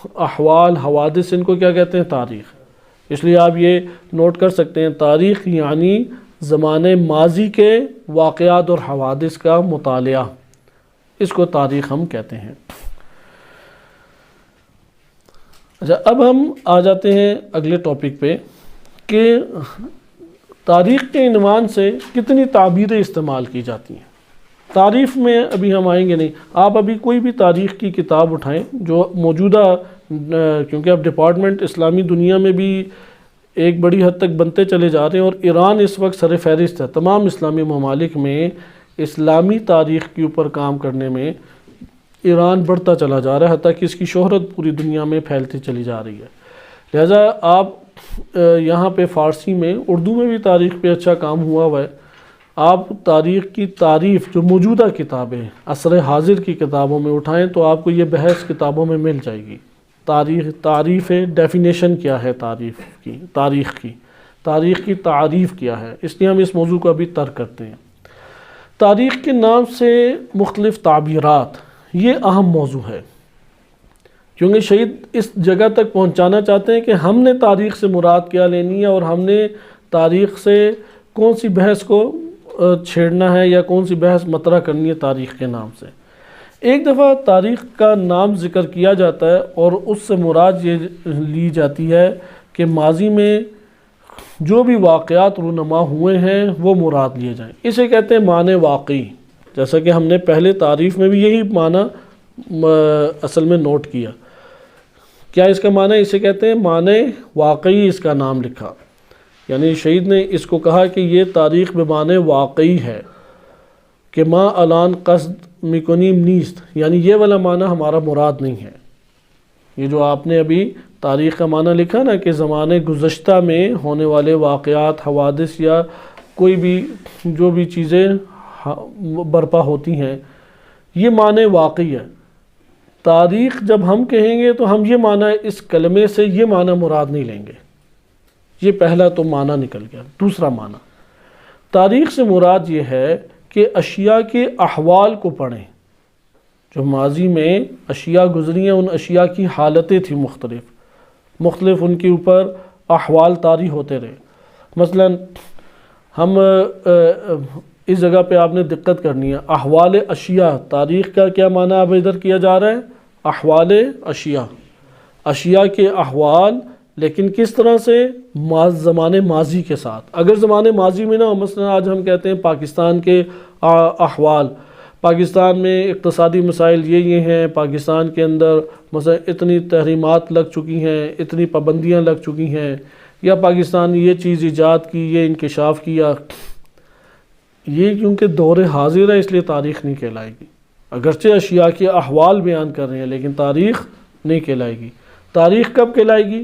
احوال، حوادث، ان کو کیا کہتے ہیں؟ تاریخ۔ اس لیے آپ یہ نوٹ کر سکتے ہیں، تاریخ یعنی زمانے ماضی کے واقعات اور حوادث کا مطالعہ، اس کو تاریخ ہم کہتے ہیں۔ اچھا، اب ہم آ جاتے ہیں اگلے ٹاپک پہ کہ تاریخ کے عنوان سے کتنی تعبیریں استعمال کی جاتی ہیں۔ تعریف میں ابھی ہم آئیں گے نہیں، آپ ابھی کوئی بھی تاریخ کی کتاب اٹھائیں جو موجودہ، کیونکہ اب ڈپارٹمنٹ اسلامی دنیا میں بھی ایک بڑی حد تک بنتے چلے جا رہے ہیں، اور ایران اس وقت سر فہرست ہے تمام اسلامی ممالک میں۔ اسلامی تاریخ کے اوپر کام کرنے میں ایران بڑھتا چلا جا رہا ہے، حتیٰ کہ اس کی شہرت پوری دنیا میں پھیلتی چلی جا رہی ہے۔ لہٰذا آپ یہاں پہ فارسی میں، اردو میں بھی تاریخ پہ اچھا کام ہوا ہے۔ آپ تاریخ کی تعریف جو موجودہ کتابیں عصر حاضر کی کتابوں میں اٹھائیں تو آپ کو یہ بحث کتابوں میں مل جائے گی۔ تعریف ڈیفینیشن کیا ہے تاریخ کی تعریف کیا ہے، اس لیے ہم اس موضوع کو ابھی ترک کرتے ہیں۔ تاریخ کے نام سے مختلف تعبیرات، یہ اہم موضوع ہے، کیونکہ شہید اس جگہ تک پہنچانا چاہتے ہیں کہ ہم نے تاریخ سے مراد کیا لینی ہے، اور ہم نے تاریخ سے کون سی بحث کو چھیڑنا ہے یا کون سی بحث مطرح کرنی ہے تاریخ کے نام سے۔ ایک دفعہ تاریخ کا نام ذکر کیا جاتا ہے اور اس سے مراد یہ لی جاتی ہے کہ ماضی میں جو بھی واقعات رونما ہوئے ہیں وہ مراد لیے جائیں، اسے کہتے ہیں معنی واقعی۔ جیسا کہ ہم نے پہلے تعریف میں بھی یہی معنی اصل میں نوٹ کیا، کیا اس کا معنی؟ اسے کہتے ہیں معنی واقعی، اس کا نام لکھا، یعنی شہید نے اس کو کہا کہ یہ تاریخ بمعنی واقعی ہے، کہ ما الان قصد میکنیم نیست، یعنی یہ والا معنی ہمارا مراد نہیں ہے۔ یہ جو آپ نے ابھی تاریخ کا معنی لکھا نا کہ زمانے گزشتہ میں ہونے والے واقعات، حوادث، یا کوئی بھی جو بھی چیزیں برپا ہوتی ہیں، یہ معنی واقعی ہے۔ تاریخ جب ہم کہیں گے تو ہم یہ معنی، اس کلمے سے یہ معنی مراد نہیں لیں گے۔ یہ پہلا تو معنی نکل گیا۔ دوسرا معنی، تاریخ سے مراد یہ ہے کہ اشیاء کے احوال کو پڑھیں، جو ماضی میں اشیاء گزری ہیں، ان اشیاء کی حالتیں تھیں مختلف ان کے اوپر احوال طاری ہوتے رہے۔ مثلا ہم اس جگہ پہ آپ نے دقت کرنی ہے، احوال اشیاء، تاریخ کا کیا معنی اب ادھر کیا جا رہا ہے؟ احوال اشیاء کے احوال، لیکن کس طرح سے؟ زمانے ماضی کے ساتھ۔ اگر زمانے ماضی میں نہ ہو، مثلا آج ہم کہتے ہیں پاکستان کے احوال، پاکستان میں اقتصادی مسائل یہ ہیں، پاکستان کے اندر مثلا اتنی تحریمات لگ چکی ہیں، اتنی پابندیاں لگ چکی ہیں، یا پاکستان نے یہ چیز ایجاد کی، یہ انکشاف کیا۔ یہ کیونکہ دور حاضر ہے اس لیے تاریخ نہیں کہلائے گی، اگرچہ اشیاء کے احوال بیان کر رہے ہیں لیکن تاریخ نہیں کہلائے گی۔ تاریخ کب کہلائے گی؟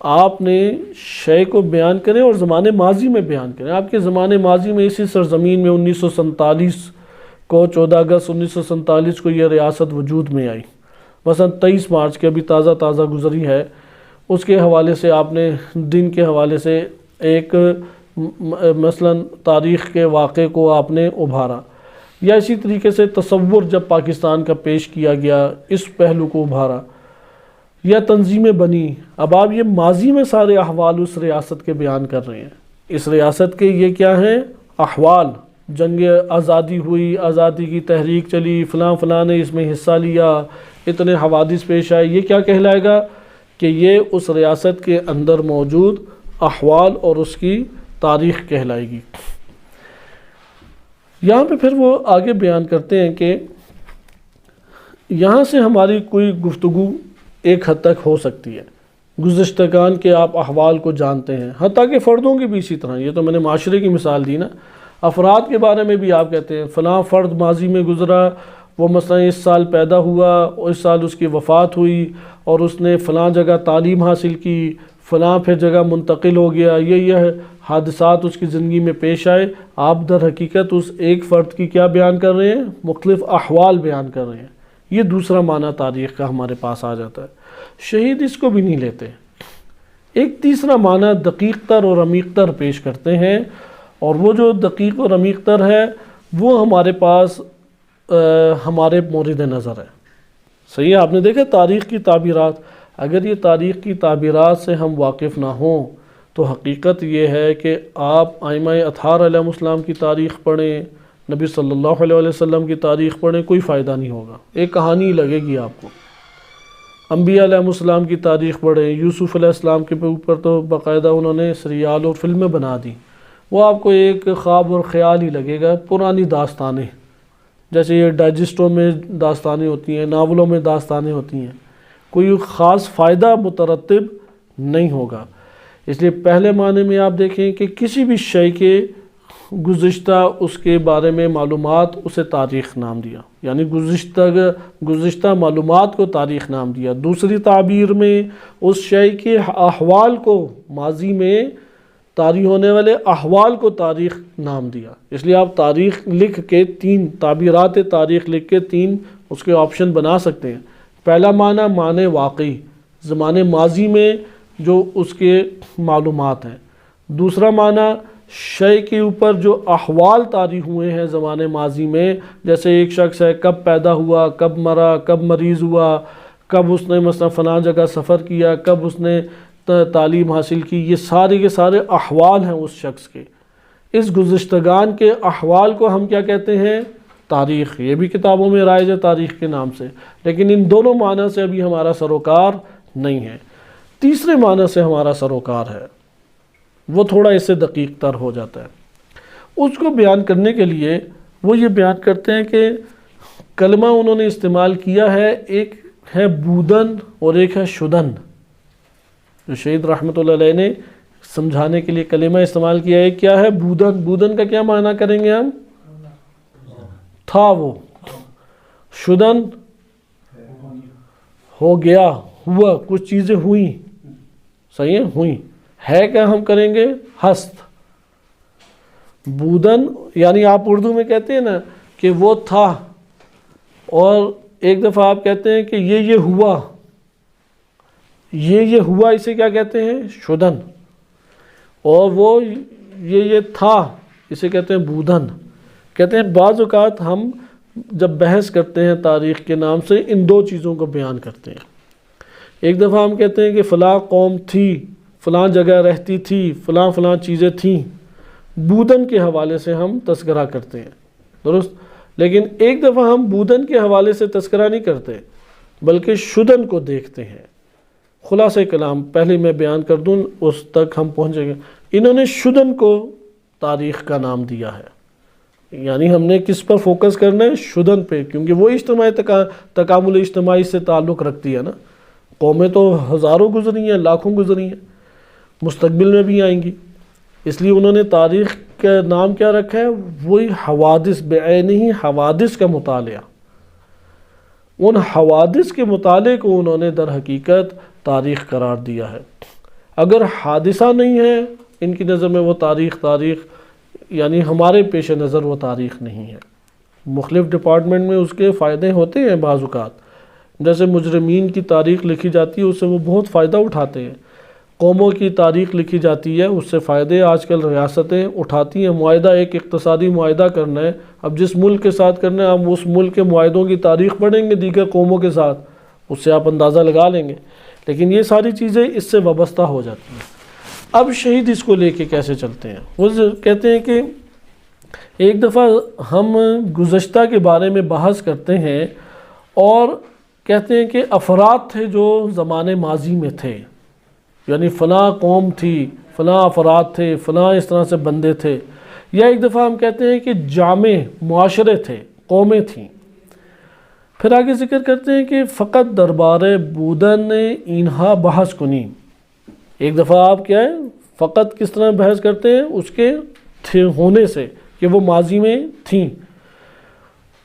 آپ نے شے کو بیان کریں اور زمانے ماضی میں بیان کریں۔ آپ کے زمانے ماضی میں اسی سرزمین میں 1947 کو 14 اگست 1947 کو یہ ریاست وجود میں آئی، مثلا 23 مارچ کے ابھی تازہ گزری ہے، اس کے حوالے سے آپ نے دن کے حوالے سے ایک مثلا تاریخ کے واقعے کو آپ نے ابھارا، یا اسی طریقے سے تصور جب پاکستان کا پیش کیا گیا اس پہلو کو ابھارا، یا تنظیمیں بنی۔ اب آپ یہ ماضی میں سارے احوال اس ریاست کے بیان کر رہے ہیں۔ اس ریاست کے یہ کیا ہیں؟ احوال۔ جنگ آزادی ہوئی، آزادی کی تحریک چلی، فلاں نے اس میں حصہ لیا، اتنے حوادث پیش آئے، یہ کیا کہلائے گا کہ یہ اس ریاست کے اندر موجود احوال اور اس کی تاریخ کہلائے گی۔ یہاں پہ پھر وہ آگے بیان کرتے ہیں کہ یہاں سے ہماری کوئی گفتگو ایک حد تک ہو سکتی ہے، گزشتگان کے آپ احوال کو جانتے ہیں، حتیٰ کہ فردوں کی بھی اسی طرح۔ یہ تو میں نے معاشرے کی مثال دی نا، افراد کے بارے میں بھی آپ کہتے ہیں فلاں فرد ماضی میں گزرا، وہ مثلا اس سال پیدا ہوا، اس سال اس کی وفات ہوئی، اور اس نے فلاں جگہ تعلیم حاصل کی، فلاں پھر جگہ منتقل ہو گیا، یہ حادثات اس کی زندگی میں پیش آئے۔ آپ در حقیقت اس ایک فرد کی کیا بیان کر رہے ہیں؟ مختلف احوال بیان کر رہے ہیں۔ یہ دوسرا معنی تاریخ کا ہمارے پاس آ جاتا ہے۔ شہید اس کو بھی نہیں لیتے۔ ایک تیسرا معنی دقیق تر اور عمیق تر پیش کرتے ہیں، اور وہ جو دقیق اور عمیق تر ہے وہ ہمارے پاس ہمارے مورد نظر ہے۔ صحیح ہے، آپ نے دیکھا تاریخ کی تعبیرات، اگر یہ تاریخ کی تعبیرات سے ہم واقف نہ ہوں تو حقیقت یہ ہے کہ آپ ائمہ اطہار علیہ السلام کی تاریخ پڑھیں، نبی صلی اللہ علیہ وسلم کی تاریخ پڑھیں، کوئی فائدہ نہیں ہوگا، ایک کہانی لگے گی آپ کو۔ انبیاء علیہ السلام کی تاریخ پڑھیں، یوسف علیہ السلام کے اوپر تو باقاعدہ انہوں نے سریال اور فلمیں بنا دی، وہ آپ کو ایک خواب اور خیال ہی لگے گا، پرانی داستانیں، جیسے یہ ڈائجسٹوں میں داستانیں ہوتی ہیں، ناولوں میں داستانیں ہوتی ہیں، کوئی خاص فائدہ مترتب نہیں ہوگا۔ اس لیے پہلے معنی میں آپ دیکھیں کہ کسی بھی شے کے گزشتہ اس کے بارے میں معلومات، اسے تاریخ نام دیا، یعنی گزشتہ معلومات کو تاریخ نام دیا۔ دوسری تعبیر میں اس شے کے احوال کو، ماضی میں طاری ہونے والے احوال کو تاریخ نام دیا۔ اس لیے آپ تاریخ لکھ کے تین تعبیرات تاریخ لکھ کے تین اس کے آپشن بنا سکتے ہیں۔ پہلا معنی واقعی، زمانے ماضی میں جو اس کے معلومات ہیں۔ دوسرا معنی شے کے اوپر جو احوال طاری ہوئے ہیں زمانے ماضی میں، جیسے ایک شخص ہے کب پیدا ہوا، کب مرا، کب مریض ہوا، کب اس نے مثلا فلاں جگہ سفر کیا، کب اس نے تعلیم حاصل کی، یہ سارے کے سارے احوال ہیں اس شخص کے۔ اس گزشتگان کے احوال کو ہم کیا کہتے ہیں؟ تاریخ۔ یہ بھی کتابوں میں رائج ہے تاریخ کے نام سے، لیکن ان دونوں معنی سے ابھی ہمارا سروکار نہیں ہے۔ تیسرے معنی سے ہمارا سروکار ہے، وہ تھوڑا اس سے دقیق تر ہو جاتا ہے۔ اس کو بیان کرنے کے لیے وہ یہ بیان کرتے ہیں کہ کلمہ انہوں نے استعمال کیا ہے، ایک ہے بودن اور ایک ہے شدن۔ جو شہید رحمۃ اللہ علیہ نے سمجھانے کے لیے کلمہ استعمال کیا ہے، کیا ہے؟ بودن۔ بودن کا کیا معنی کریں گے ہم؟ تھا وہ۔ شدن ہو گیا، ہوا، کچھ چیزیں ہوئیں، صحیح ہے، ہوئیں۔ ہے کیا ہم کریں گے؟ ہست۔ بودن یعنی آپ اردو میں کہتے ہیں نا کہ وہ تھا، اور ایک دفعہ آپ کہتے ہیں کہ یہ ہوا، یہ ہوا، اسے کیا کہتے ہیں؟ شدن۔ اور وہ یہ تھا، اسے کہتے ہیں بودن۔ کہتے ہیں بعض اوقات ہم جب بحث کرتے ہیں تاریخ کے نام سے ان دو چیزوں کو بیان کرتے ہیں۔ ایک دفعہ ہم کہتے ہیں کہ فلاں قوم تھی، فلاں جگہ رہتی تھی، فلاں چیزیں تھیں، بودن کے حوالے سے ہم تذکرہ کرتے ہیں، درست؟ لیکن ایک دفعہ ہم بودن کے حوالے سے تذکرہ نہیں کرتے بلکہ شدن کو دیکھتے ہیں۔ خلاصہ کلام پہلے میں بیان کر دوں، اس تک ہم پہنچیں گے۔ انہوں نے شدن کو تاریخ کا نام دیا ہے، یعنی ہم نے کس پر فوکس کرنا ہے؟ شدن پہ، کیونکہ وہ اجتماعی تکامل اجتماعی سے تعلق رکھتی ہے نا۔ قومیں تو ہزاروں گزری ہیں، لاکھوں گزری ہیں، مستقبل میں بھی آئیں گی، اس لیے انہوں نے تاریخ کا نام کیا رکھا ہے؟ وہی حوادث، بعینہ حوادث کا مطالعہ، ان حوادث کے مطالعے کو انہوں نے در حقیقت تاریخ قرار دیا ہے۔ اگر حادثہ نہیں ہے ان کی نظر میں وہ تاریخ یعنی ہمارے پیش نظر وہ تاریخ نہیں ہے۔ مختلف ڈپارٹمنٹ میں اس کے فائدے ہوتے ہیں بعض اوقات، جیسے مجرمین کی تاریخ لکھی جاتی ہے، اس سے وہ بہت فائدہ اٹھاتے ہیں۔ قوموں کی تاریخ لکھی جاتی ہے، اس سے فائدے آج کل ریاستیں اٹھاتی ہیں۔ معاہدہ ایک اقتصادی معاہدہ کرنا ہے، اب جس ملک کے ساتھ کرنا ہے، اب اس ملک کے معاہدوں کی تاریخ پڑھیں گے دیگر قوموں کے ساتھ، اس سے آپ اندازہ لگا لیں گے۔ لیکن یہ ساری چیزیں اس سے وابستہ ہو جاتی ہیں۔ اب شہید اس کو لے کے کیسے چلتے ہیں؟ وہ کہتے ہیں کہ ایک دفعہ ہم گزشتہ کے بارے میں بحث کرتے ہیں اور کہتے ہیں کہ افراد تھے جو زمانے ماضی میں تھے، یعنی فلاں قوم تھی، فلاں افراد تھے، فلاں اس طرح سے بندے تھے۔ یا ایک دفعہ ہم کہتے ہیں کہ جامع معاشرے تھے، قومیں تھیں۔ پھر آگے ذکر کرتے ہیں کہ فقط دربار بودن اینہا بحث کنی۔ ایک دفعہ آپ کیا ہے فقط کس طرح بحث کرتے ہیں؟ اس کے ہونے سے کہ وہ ماضی میں تھیں،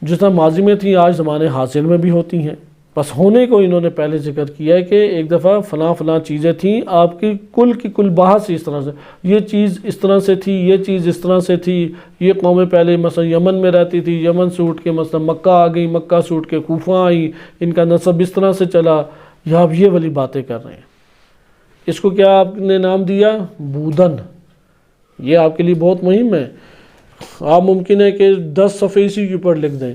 جس طرح ماضی میں تھیں آج زمانے حاضر میں بھی ہوتی ہیں۔ بس ہونے کو انہوں نے پہلے ذکر کیا ہے کہ ایک دفعہ فلاں فلاں چیزیں تھیں، آپ کی کل بحث اس طرح سے، یہ چیز اس طرح سے تھی، یہ چیز اس طرح سے تھی، یہ قومیں پہلے مثلا یمن میں رہتی تھی، یمن سے اٹھ کے مثلا مکہ آ گئی، مکہ سے اٹھ کے کوفہ آئی، ان کا نسب اس طرح سے چلا۔ یا آپ یہ والی باتیں کر رہے ہیں، اس کو کیا آپ نے نام دیا؟ بودن۔ یہ آپ کے لیے بہت مہم ہے۔ آپ ممکن ہے کہ 10 صفحے اسی کے اوپر لکھ دیں۔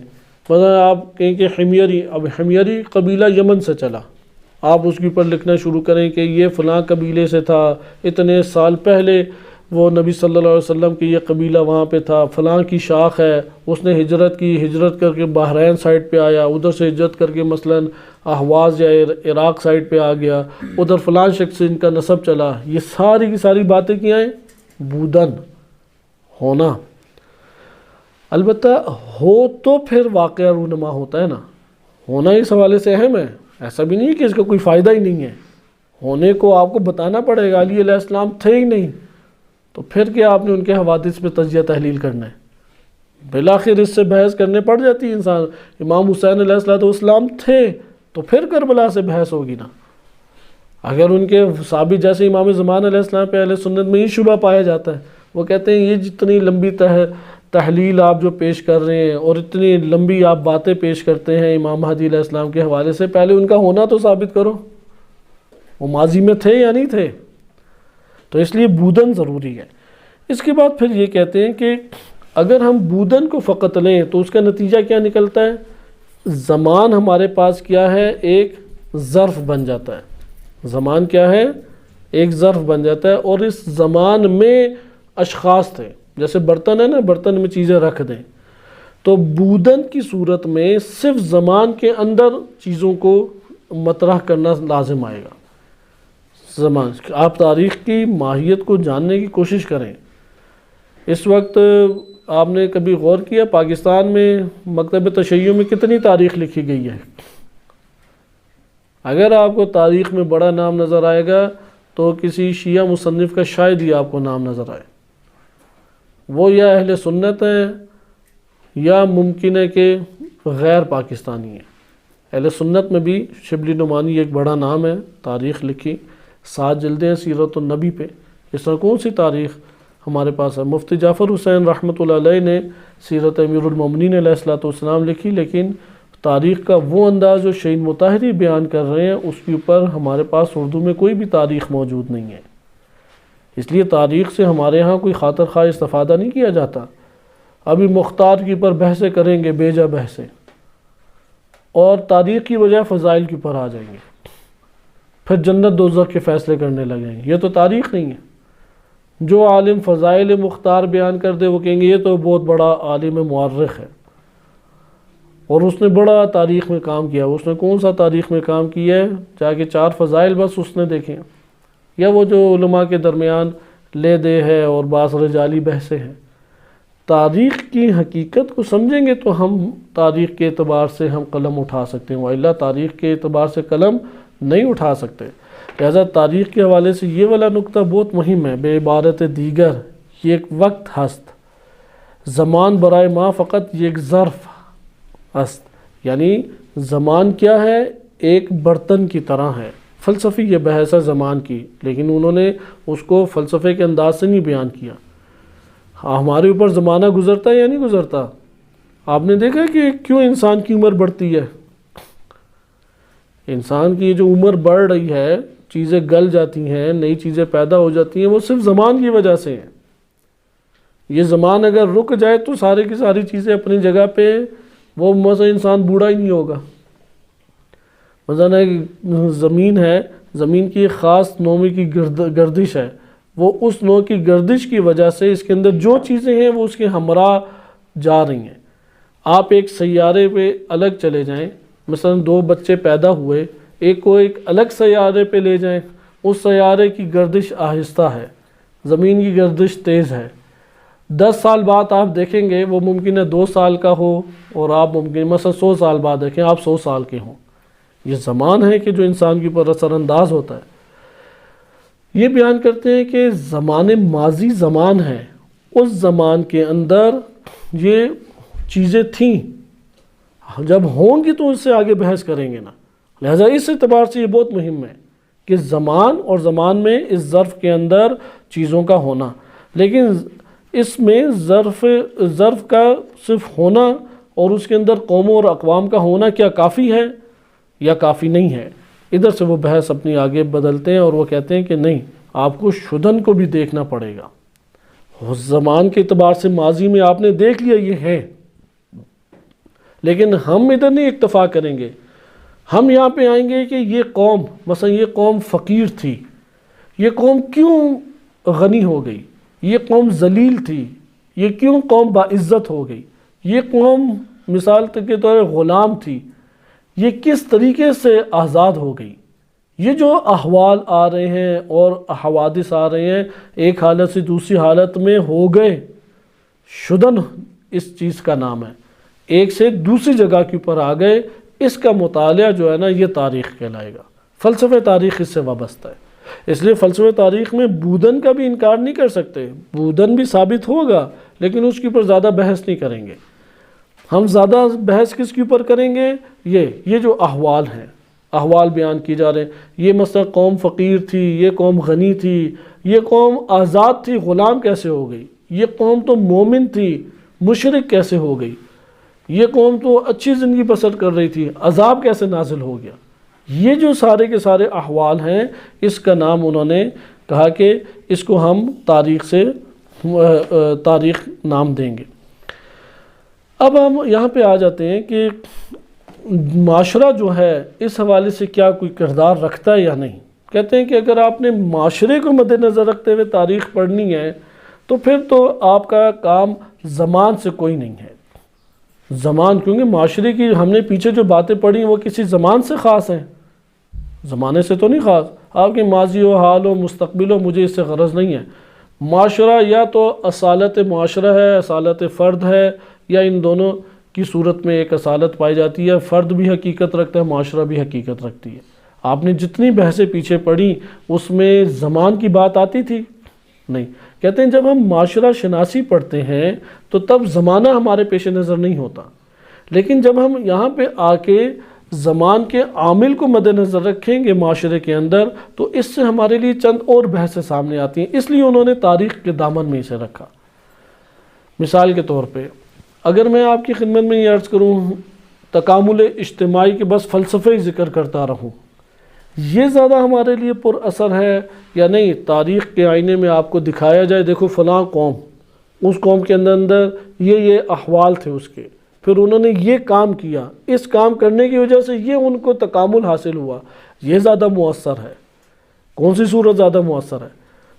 مثلا آپ کہیں کہ حمیری، اب حمیری قبیلہ یمن سے چلا، آپ اس کے اوپر لکھنا شروع کریں کہ یہ فلاں قبیلے سے تھا، اتنے سال پہلے وہ نبی صلی اللہ علیہ وسلم کی یہ قبیلہ وہاں پہ تھا، فلاں کی شاخ ہے، اس نے ہجرت کی، ہجرت کر کے بحرین سائڈ پہ آیا، ادھر سے ہجرت کر کے مثلا احواز یا عراق سائڈ پہ آ گیا، ادھر فلاں شخص سے ان کا نسب چلا۔ یہ ساری کی ساری باتیں کیا ہیں؟ بودن، ہونا۔ البتہ ہو تو پھر واقعہ رونما ہوتا ہے نا، ہونا اس حوالے سے اہم ہے۔ ایسا بھی نہیں ہے کہ اس کا کوئی فائدہ ہی نہیں ہے، ہونے کو آپ کو بتانا پڑے گا۔ علی علیہ السلام تھے ہی نہیں تو پھر کیا آپ نے ان کے حوادث پہ تجزیہ تحلیل کرنا ہے؟ بالآخر اس سے بحث کرنے پڑ جاتی ہے انسان۔ امام حسین علیہ السلام تھے تو پھر کربلا سے بحث ہوگی نا۔ اگر ان کے صحابی جیسے امام زمان علیہ السلام پہ اہل سنت میں یہ شبہ پایا جاتا ہے، وہ کہتے ہیں یہ جتنی لمبی تحلیل آپ جو پیش کر رہے ہیں اور اتنی لمبی آپ باتیں پیش کرتے ہیں امام مہدی علیہ السلام کے حوالے سے، پہلے ان کا ہونا تو ثابت کرو، وہ ماضی میں تھے یا نہیں تھے۔ تو اس لیے بودن ضروری ہے۔ اس کے بعد پھر یہ کہتے ہیں کہ اگر ہم بودن کو فقط لیں تو اس کا نتیجہ کیا نکلتا ہے؟ زمان ہمارے پاس کیا ہے؟ ایک ظرف بن جاتا ہے۔ زمان کیا ہے؟ ایک ظرف بن جاتا ہے، اور اس زمان میں اشخاص تھے، جیسے برتن ہے نا، برتن میں چیزیں رکھ دیں، تو بودن کی صورت میں صرف زمان کے اندر چیزوں کو مطرح کرنا لازم آئے گا۔ زمان، آپ تاریخ کی ماہیت کو جاننے کی کوشش کریں۔ اس وقت آپ نے کبھی غور کیا پاکستان میں مکتب تشیع میں کتنی تاریخ لکھی گئی ہے؟ اگر آپ کو تاریخ میں بڑا نام نظر آئے گا تو کسی شیعہ مصنف کا شاید ہی آپ کو نام نظر آئے، وہ یا اہل سنت ہیں یا ممکن ہے کہ غیر پاکستانی ہیں۔ اہل سنت میں بھی شبلی نعمانی ایک بڑا نام ہے، تاریخ لکھی، 7 جلدیں سیرت النبی پہ۔ اس طرح کون سی تاریخ ہمارے پاس ہے؟ مفتی جعفر حسین رحمۃ اللہ علیہ نے سیرت امیر المومنین علیہ السلام لکھی، لیکن تاریخ کا وہ انداز جو شہید مطہری بیان کر رہے ہیں اس کے اوپر ہمارے پاس اردو میں کوئی بھی تاریخ موجود نہیں ہے۔ اس لیے تاریخ سے ہمارے ہاں کوئی خاطر خواہ استفادہ نہیں کیا جاتا۔ ابھی مختار کے اوپر بحثیں کریں گے، بیجا بحثیں، اور تاریخ کی بجائے فضائل کے اوپر آ جائیں گے، پھر جنت دوزخ کے فیصلے کرنے لگیں گے۔ یہ تو تاریخ نہیں ہے۔ جو عالم فضائل مختار بیان کر دے وہ کہیں گے یہ تو بہت بڑا عالم مورخ ہے اور اس نے بڑا تاریخ میں کام کیا۔ اس نے کون سا تاریخ میں کام کیا ہے؟ جا کے 4 فضائل بس اس نے دیکھیں، یا وہ جو علماء کے درمیان لے دے ہے اور بعض رجالی بحثیں ہیں۔ تاریخ کی حقیقت کو سمجھیں گے تو ہم تاریخ کے اعتبار سے ہم قلم اٹھا سکتے ہیں، وإلا تاریخ کے اعتبار سے قلم نہیں اٹھا سکتے۔ لہذا تاریخ کے حوالے سے یہ والا نقطہ بہت مہم ہے۔ بے عبارت دیگر یہ ایک وقت ہست، زمان برائے ما فقط یہ ایک ظرف ہست، یعنی زمان کیا ہے؟ ایک برتن کی طرح ہے۔ فلسفی یہ بحث ہے زمان کی، لیکن انہوں نے اس کو فلسفے کے انداز سے نہیں بیان کیا۔ ہمارے اوپر زمانہ گزرتا ہے یا نہیں گزرتا؟ آپ نے دیکھا کہ کیوں انسان کی عمر بڑھتی ہے؟ انسان کی جو عمر بڑھ رہی ہے، چیزیں گل جاتی ہیں، نئی چیزیں پیدا ہو جاتی ہیں، وہ صرف زمان کی وجہ سے ہیں۔ یہ زمان اگر رک جائے تو سارے کی ساری چیزیں اپنی جگہ پہ، وہ مثلا انسان بوڑھا ہی نہیں ہوگا۔ مثلا ایک زمین ہے، زمین کی ایک خاص نوع کی گردش ہے، وہ اس نوع کی گردش کی وجہ سے اس کے اندر جو چیزیں ہیں وہ اس کے ہمراہ جا رہی ہیں۔ آپ ایک سیارے پہ الگ چلے جائیں، مثلا 2 بچے پیدا ہوئے، ایک کو ایک الگ سیارے پہ لے جائیں، اس سیارے کی گردش آہستہ ہے، زمین کی گردش تیز ہے۔ 10 سال بعد آپ دیکھیں گے وہ ممکن ہے 2 سال کا ہو، اور آپ ممکن مثلا 100 سال بعد دیکھیں آپ 100 سال کے ہوں۔ یہ زمان ہے کہ جو انسان کے اوپر اثر انداز ہوتا ہے۔ یہ بیان کرتے ہیں کہ زمان ماضی زمان ہے، اس زمان کے اندر یہ چیزیں تھیں، جب ہوں گی تو اس سے آگے بحث کریں گے نا، لہذا اس اعتبار سے یہ بہت مہم ہے کہ زمان اور زمان میں اس ظرف کے اندر چیزوں کا ہونا، لیکن اس میں ظرف کا صرف ہونا اور اس کے اندر قوموں اور اقوام کا ہونا کیا کافی ہے یا کافی نہیں ہے؟ ادھر سے وہ بحث اپنی آگے بدلتے ہیں اور وہ کہتے ہیں کہ نہیں، آپ کو شدن کو بھی دیکھنا پڑے گا۔ زمان کے اعتبار سے ماضی میں آپ نے دیکھ لیا یہ ہے، لیکن ہم ادھر نہیں اکتفا کریں گے، ہم یہاں پہ آئیں گے کہ یہ قوم، مثلا یہ قوم فقیر تھی، یہ قوم کیوں غنی ہو گئی؟ یہ قوم ذلیل تھی، یہ کیوں قوم باعزت ہو گئی؟ یہ قوم مثال کے طور پر غلام تھی، یہ کس طریقے سے آزاد ہو گئی؟ یہ جو احوال آ رہے ہیں اور حوادث آ رہے ہیں، ایک حالت سے دوسری حالت میں ہو گئے، شدن اس چیز کا نام ہے، ایک سے دوسری جگہ کے اوپر آ گئے، اس کا مطالعہ جو ہے نا یہ تاریخ کہلائے گا۔ فلسفہ تاریخ اس سے وابستہ ہے، اس لیے فلسفہ تاریخ میں بودن کا بھی انکار نہیں کر سکتے، بودن بھی ثابت ہوگا، لیکن اس کے اوپر زیادہ بحث نہیں کریں گے۔ ہم زیادہ بحث کس کے اوپر کریں گے؟ یہ جو احوال ہیں، احوال بیان کی جا رہے ہیں، یہ مثلا قوم فقیر تھی، یہ قوم غنی تھی، یہ قوم آزاد تھی، غلام کیسے ہو گئی؟ یہ قوم تو مومن تھی، مشرک کیسے ہو گئی؟ یہ قوم تو اچھی زندگی بسر کر رہی تھی، عذاب کیسے نازل ہو گیا؟ یہ جو سارے کے سارے احوال ہیں، اس کا نام انہوں نے کہا کہ اس کو ہم تاریخ نام دیں گے۔ اب ہم یہاں پہ آ جاتے ہیں کہ معاشرہ جو ہے اس حوالے سے کیا کوئی کردار رکھتا ہے یا نہیں۔ کہتے ہیں کہ اگر آپ نے معاشرے کو مد نظر رکھتے ہوئے تاریخ پڑھنی ہے تو پھر تو آپ کا کام زمان سے کوئی نہیں ہے۔ زمان، کیونکہ معاشرے کی ہم نے پیچھے جو باتیں پڑھی وہ کسی زمان سے خاص ہیں، زمانے سے تو نہیں خاص۔ آپ کی ماضی ہو، حال ہو، مستقبل ہو، مجھے اس سے غرض نہیں ہے۔ معاشرہ یا تو اصالت معاشرہ ہے، اصالت فرد ہے، یا ان دونوں کی صورت میں ایک اصالت پائی جاتی ہے، فرد بھی حقیقت رکھتا ہے، معاشرہ بھی حقیقت رکھتی ہے۔ آپ نے جتنی بحثیں پیچھے پڑھی اس میں زمان کی بات آتی تھی؟ نہیں۔ کہتے ہیں جب ہم معاشرہ شناسی پڑھتے ہیں تو تب زمانہ ہمارے پیش نظر نہیں ہوتا، لیکن جب ہم یہاں پہ آ کے زمان کے عامل کو مد نظر رکھیں گے معاشرے کے اندر تو اس سے ہمارے لیے چند اور بحثیں سامنے آتی ہیں، اس لیے انہوں نے تاریخ کے دامن میں اسے رکھا۔ مثال کے طور پہ اگر میں آپ کی خدمت میں یہ عرض کروں تکامل اجتماعی کے بس فلسفے ذکر کرتا رہوں، یہ زیادہ ہمارے لیے پر اثر ہے یا نہیں؟ تاریخ کے آئینے میں آپ کو دکھایا جائے، دیکھو فلاں قوم، اس قوم کے اندر یہ احوال تھے اس کے، پھر انہوں نے یہ کام کیا، اس کام کرنے کی وجہ سے یہ ان کو تکامل حاصل ہوا، یہ زیادہ مؤثر ہے۔ کون سی صورت زیادہ مؤثر ہے؟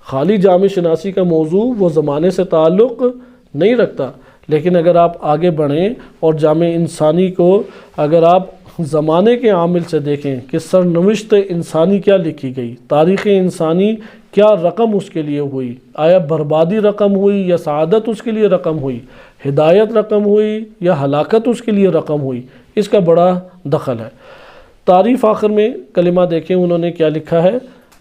خالی جامع شناسی کا موضوع وہ زمانے سے تعلق نہیں رکھتا، لیکن اگر آپ آگے بڑھیں اور جامع انسانی کو اگر آپ زمانے کے عامل سے دیکھیں کہ سرنوشت انسانی کیا لکھی گئی، تاریخ انسانی کیا رقم اس کے لیے ہوئی، آیا بربادی رقم ہوئی یا سعادت اس کے لیے رقم ہوئی، ہدایت رقم ہوئی یا ہلاکت اس کے لیے رقم ہوئی، اس کا بڑا دخل ہے۔ تعریف آخر میں کلمہ دیکھیں انہوں نے کیا لکھا ہے،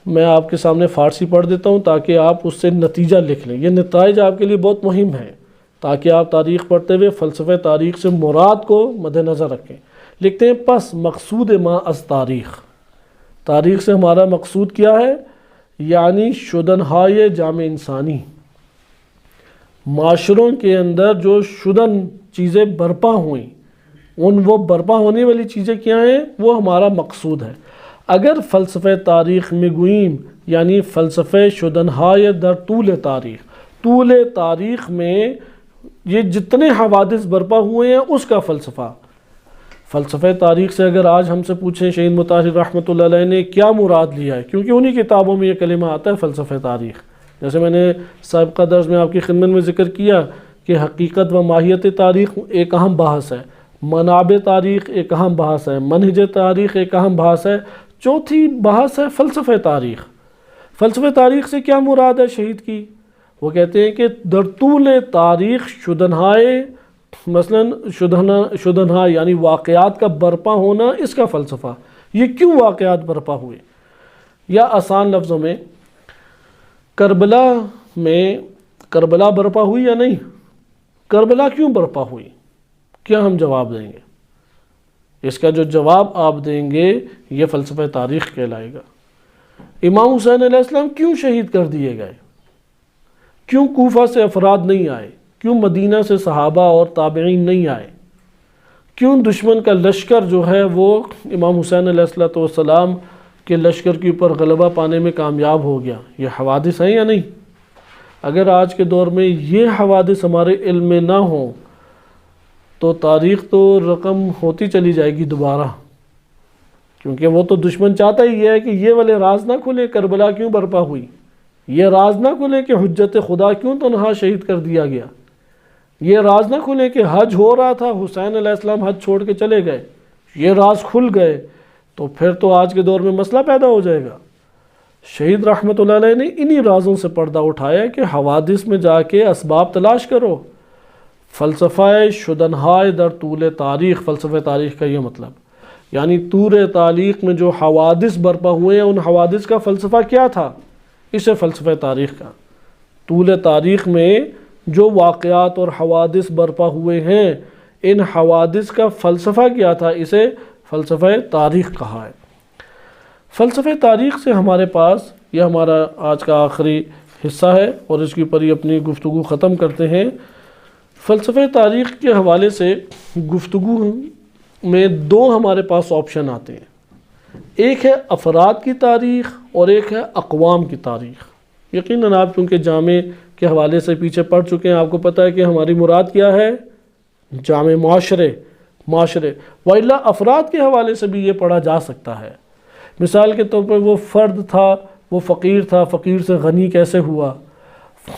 میں آپ کے سامنے فارسی پڑھ دیتا ہوں تاکہ آپ اس سے نتیجہ لکھ لیں۔ یہ نتائج آپ کے لیے بہت مہم ہیں تاکہ آپ تاریخ پڑھتے ہوئے فلسفہ تاریخ سے مراد کو مد نظر رکھیں۔ لکھتے ہیں پس مقصود ما از تاریخ، تاریخ سے ہمارا مقصود کیا ہے؟ یعنی شدنہائے جامع انسانی، معاشروں کے اندر جو شدن چیزیں برپا ہوئیں، وہ برپا ہونے والی چیزیں کیا ہیں؟ وہ ہمارا مقصود ہے۔ اگر فلسفہ تاریخ میں گوئیم یعنی فلسفہ شدنہائے در طول تاریخ، طول تاریخ میں یہ جتنے حوادث برپا ہوئے ہیں اس کا فلسفہ تاریخ سے اگر آج ہم سے پوچھیں شہید مطہر رحمۃ اللہ علیہ نے کیا مراد لیا ہے، کیونکہ انہی کتابوں میں یہ کلمہ آتا ہے فلسفہ تاریخ، جیسے میں نے سابقہ درس میں آپ کی خدمت میں ذکر کیا کہ حقیقت و ماہیت تاریخ ایک اہم بحث ہے، منابع تاریخ ایک اہم بحث ہے، منہج تاریخ ایک اہم بحث ہے، چوتھی بحث ہے فلسفہ تاریخ۔ فلسفہ تاریخ سے کیا مراد ہے شہید کی؟ وہ کہتے ہیں کہ در طول تاریخ شدنہائے، مثلاً شدنہا یعنی واقعات کا برپا ہونا، اس کا فلسفہ، یہ کیوں واقعات برپا ہوئے؟ یا آسان لفظوں میں کربلا برپا ہوئی یا نہیں؟ کربلا کیوں برپا ہوئی؟ کیا ہم جواب دیں گے؟ اس کا جو جواب آپ دیں گے یہ فلسفہ تاریخ کہلائے گا۔ امام حسین علیہ السلام کیوں شہید کر دیے گئے؟ کیوں کوفہ سے افراد نہیں آئے؟ کیوں مدینہ سے صحابہ اور تابعین نہیں آئے؟ کیوں دشمن کا لشکر جو ہے وہ امام حسین علیہ السلام کے لشکر کے اوپر غلبہ پانے میں کامیاب ہو گیا؟ یہ حوادث ہیں یا نہیں؟ اگر آج کے دور میں یہ حوادث ہمارے علم میں نہ ہوں تو تاریخ تو رقم ہوتی چلی جائے گی دوبارہ، کیونکہ وہ تو دشمن چاہتا ہی ہے کہ یہ والے راز نہ کھلے، کربلا کیوں برپا ہوئی، یہ راز نہ کھلے کہ حجت خدا کیوں تنہا شہید کر دیا گیا، یہ راز نہ کھلے کہ حج ہو رہا تھا حسین علیہ السلام حج چھوڑ کے چلے گئے، یہ راز کھل گئے تو پھر تو آج کے دور میں مسئلہ پیدا ہو جائے گا۔ شہید رحمۃ اللہ علیہ نے انہی رازوں سے پردہ اٹھایا کہ حوادث میں جا کے اسباب تلاش کرو۔ فلسفہ شدنہائے در طول تاریخ، فلسفہ تاریخ کا یہ مطلب، یعنی طول تاریخ میں جو حوادث برپا ہوئے ہیں ان حوادث کا فلسفہ کیا تھا، اسے فلسفہ تاریخ کا۔ طول تاریخ میں جو واقعات اور حوادث برپا ہوئے ہیں ان حوادث کا فلسفہ کیا تھا، اسے فلسفہ تاریخ کہا ہے۔ فلسفہ تاریخ سے ہمارے پاس یہ ہمارا آج کا آخری حصہ ہے اور اس کے اوپر ہی اپنی گفتگو ختم کرتے ہیں۔ فلسفہ تاریخ کے حوالے سے گفتگو میں دو ہمارے پاس آپشن آتے ہیں، ایک ہے افراد کی تاریخ اور ایک ہے اقوام کی تاریخ۔ یقیناً آپ چونکہ جامع کے حوالے سے پیچھے پڑھ چکے ہیں، آپ کو پتہ ہے کہ ہماری مراد کیا ہے، جامع معاشرے۔ وَإِلَّا افراد کے حوالے سے بھی یہ پڑھا جا سکتا ہے۔ مثال کے طور پر وہ فرد تھا، وہ فقیر تھا، فقیر سے غنی کیسے ہوا؟